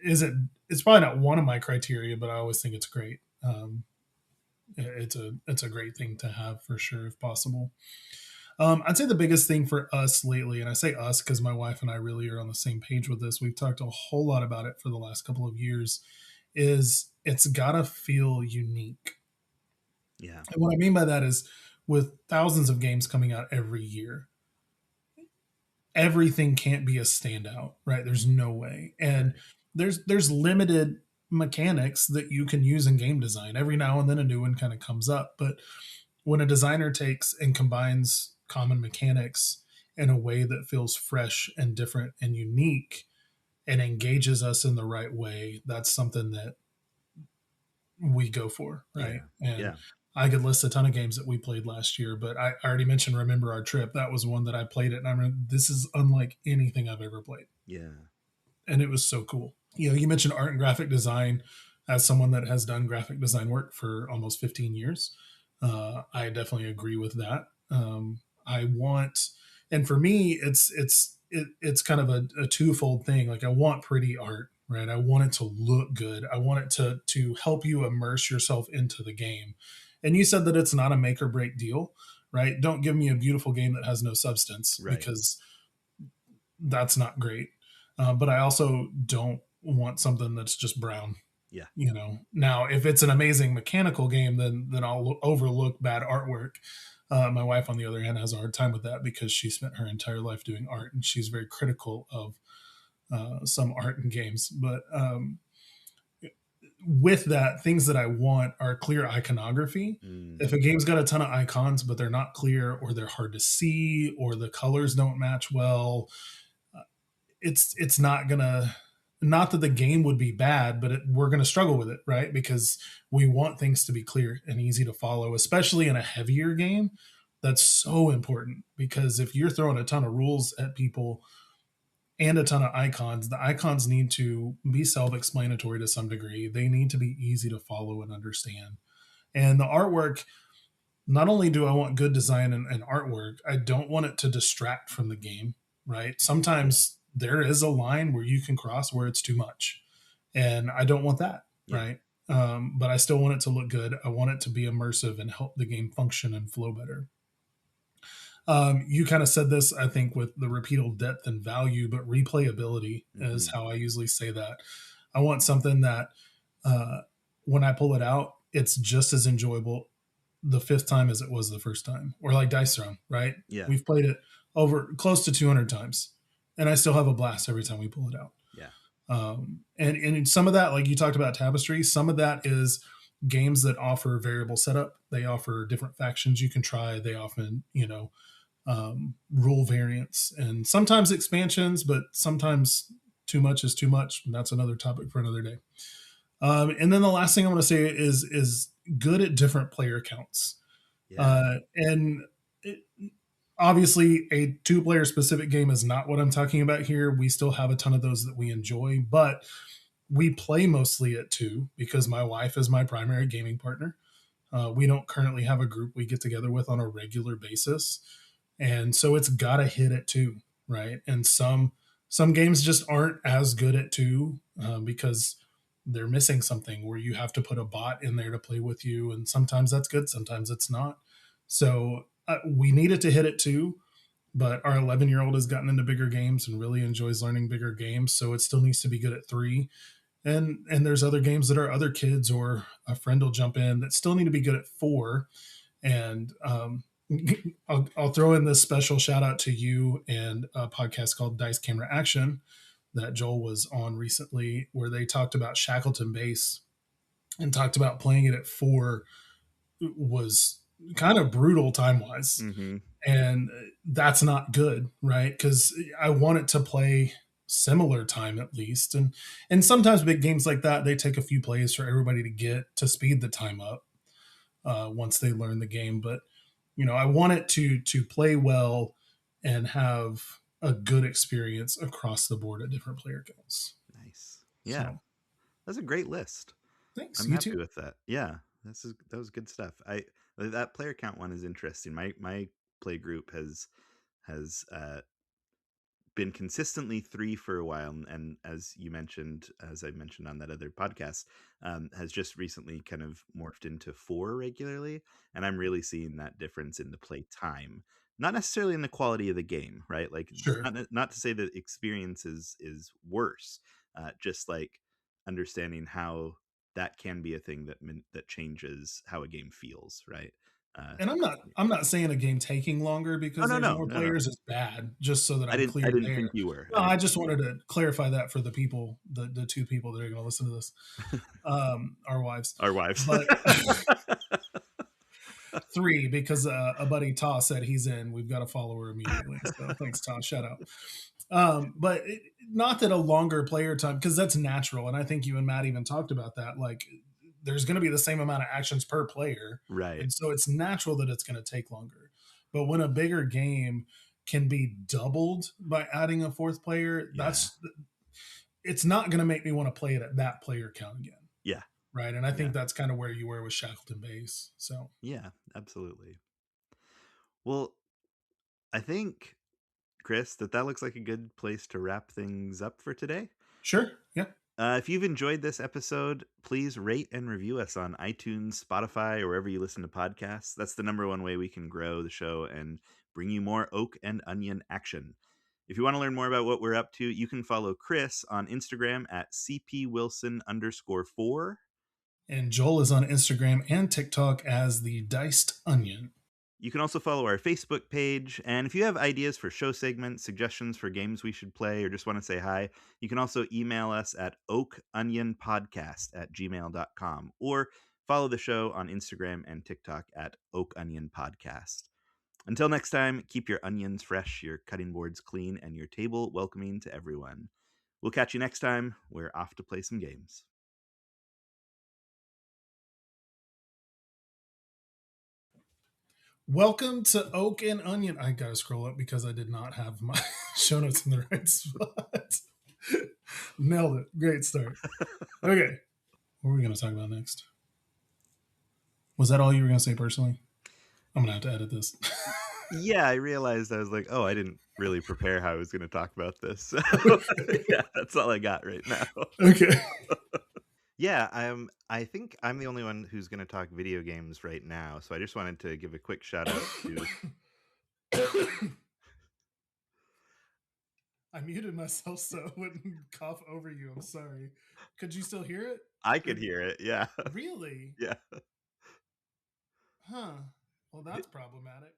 isn't. It's probably not one of my criteria, but I always think it's great. It's a great thing to have for sure if possible. I'd say the biggest thing for us lately, and I say us because my wife and I really are on the same page with this. We've talked a whole lot about it for the last couple of years. Is it's gotta feel unique, Yeah, and what I mean by that is with thousands of games coming out every year, everything can't be a standout, right? There's no way, and right. there's limited mechanics that you can use in game design. Every now and then a new one kind of comes up, but when a designer takes and combines common mechanics in a way that feels fresh and different and unique and engages us in the right way, that's something that we go for, right? Yeah, And yeah, I could list a ton of games that we played last year, but I already mentioned Remember Our Trip. That was one that I played it, and I mean, this is unlike anything I've ever played, yeah, and it was so cool. You mentioned art and graphic design. As someone that has done graphic design work for almost 15 years, I definitely agree with that. I want, and for me, it's kind of a twofold thing. Like I want pretty art, right? I want it to look good. I want it to help you immerse yourself into the game. And you said that it's not a make or break deal, right? Don't give me a beautiful game that has no substance right. because that's not great. But I also don't want something that's just brown. Yeah, Now if it's an amazing mechanical game, then I'll overlook bad artwork. My wife, on the other hand, has a hard time with that because she spent her entire life doing art, and she's very critical of some art in games. But with that, things that I want are clear iconography. mm, If a game's got a ton of icons, but they're not clear, or they're hard to see, or the colors don't match well, it's not gonna, not that the game would be bad, but we're gonna struggle with it, right? Because we want things to be clear and easy to follow, especially in a heavier game. That's so important because if you're throwing a ton of rules at people and a ton of icons, the icons need to be self-explanatory to some degree. They need to be easy to follow and understand. And the artwork, not only do I want good design and artwork, I don't want it to distract from the game, right? yeah, Sometimes there is a line where you can cross where it's too much. And I don't want that, yeah, right? But I still want it to look good. I want it to be immersive and help the game function and flow better. You kind of said this, I think, with the repeatable depth and value, but replayability is hmm, how I usually say that. I want something that uh, when I pull it out, it's just as enjoyable the fifth time as it was the first time. Or like Dice Throne, right? Yeah. We've played it over close to 200 times, and I still have a blast every time we pull it out. Yeah. And some of that, like you talked about Tapestry, some of that is games that offer variable setup. They offer different factions you can try. They often, rule variants and sometimes expansions, but sometimes too much is too much. And that's another topic for another day. And then the last thing I want to say is good at different player counts. Yeah. And it, obviously, a two-player specific game is not what I'm talking about here. We still have a ton of those that we enjoy, but we play mostly at two because my wife is my primary gaming partner. We don't currently have a group we get together with on a regular basis, and so it's got to hit at two, right? And some games just aren't as good at two because they're missing something where you have to put a bot in there to play with you, and sometimes that's good, sometimes it's not. So we need it to hit at two, but our 11-year-old has gotten into bigger games and really enjoys learning bigger games, so it still needs to be good at three. And there's other games that our other kids or a friend will jump in that still need to be good at four. And I'll throw in this special shout out to you and a podcast called Dice Camera Action that Joel was on recently, where they talked about Shackleton Base and talked about playing it at four was kind of brutal time wise. Mm-hmm. And that's not good, right? Because I want it to play similar time at least. And sometimes big games like that, they take a few plays for everybody to get to speed the time up once they learn the game. But I want it to play well and have a good experience across the board at different player counts. Nice. Yeah. So That's a great list. thanks. I'm You happy too. with that. Yeah. That was good stuff. That player count one is interesting. My play group has been consistently three for a while, and as I mentioned on that other podcast, has just recently kind of morphed into four regularly, and I'm really seeing that difference in the play time, not necessarily in the quality of the game, right? Like, Sure. not to say that experience is worse, just like understanding how that can be a thing that changes how a game feels, right? Uh, And I'm not saying a game taking longer no, because no, there's no, more no, no. players is bad, just so that I'm I clear didn't there. think you were. I No, I didn't think just you wanted were. to clarify that for the people, the two people that are going to listen to this, our wives. Our wives. But three, because a buddy Ta said he's in. We've got a follower immediately. So thanks, Ta. Shout out. But not that a longer player time, because that's natural. And I think you and Matt even talked about that. Like, there's going to be the same amount of actions per player. Right. And so it's natural that it's going to take longer. But when a bigger game can be doubled by adding a fourth player, Yeah. it's not going to make me want to play it at that player count again. Yeah. Right. And I Yeah. think that's kind of where you were with Shackleton Base. So, Yeah, absolutely. Well, I think, Chris, that looks like a good place to wrap things up for today. sure. Yeah. If you've enjoyed this episode, please rate and review us on iTunes, Spotify, or wherever you listen to podcasts. That's the number one way we can grow the show and bring you more oak and onion action. If you want to learn more about what we're up to, you can follow Chris on Instagram at cpwilson_4. And Joel is on Instagram and TikTok as the Diced Onion. You can also follow our Facebook page, and if you have ideas for show segments, suggestions for games we should play, or just want to say hi, you can also email us at oakonionpodcast@gmail.com, or follow the show on Instagram and TikTok at oakonionpodcast. Until next time, keep your onions fresh, your cutting boards clean, and your table welcoming to everyone. We'll catch you next time. We're off to play some games. Welcome to Oak and Onion. I gotta scroll up because I did not have my show notes in the right spot. Nailed it. Great start. Okay. What are we gonna talk about next? Was that all you were gonna say personally? I'm gonna have to edit this. Yeah, I realized I was like, oh, I didn't really prepare how I was going to talk about this. So, yeah, that's all I got right now. Okay. Yeah, I think I'm the only one who's going to talk video games right now. So I just wanted to give a quick shout out to. I muted myself so I wouldn't cough over you. I'm sorry. Could you still hear it? I could It hear it. Yeah. really? Yeah. Huh. Well, that's problematic.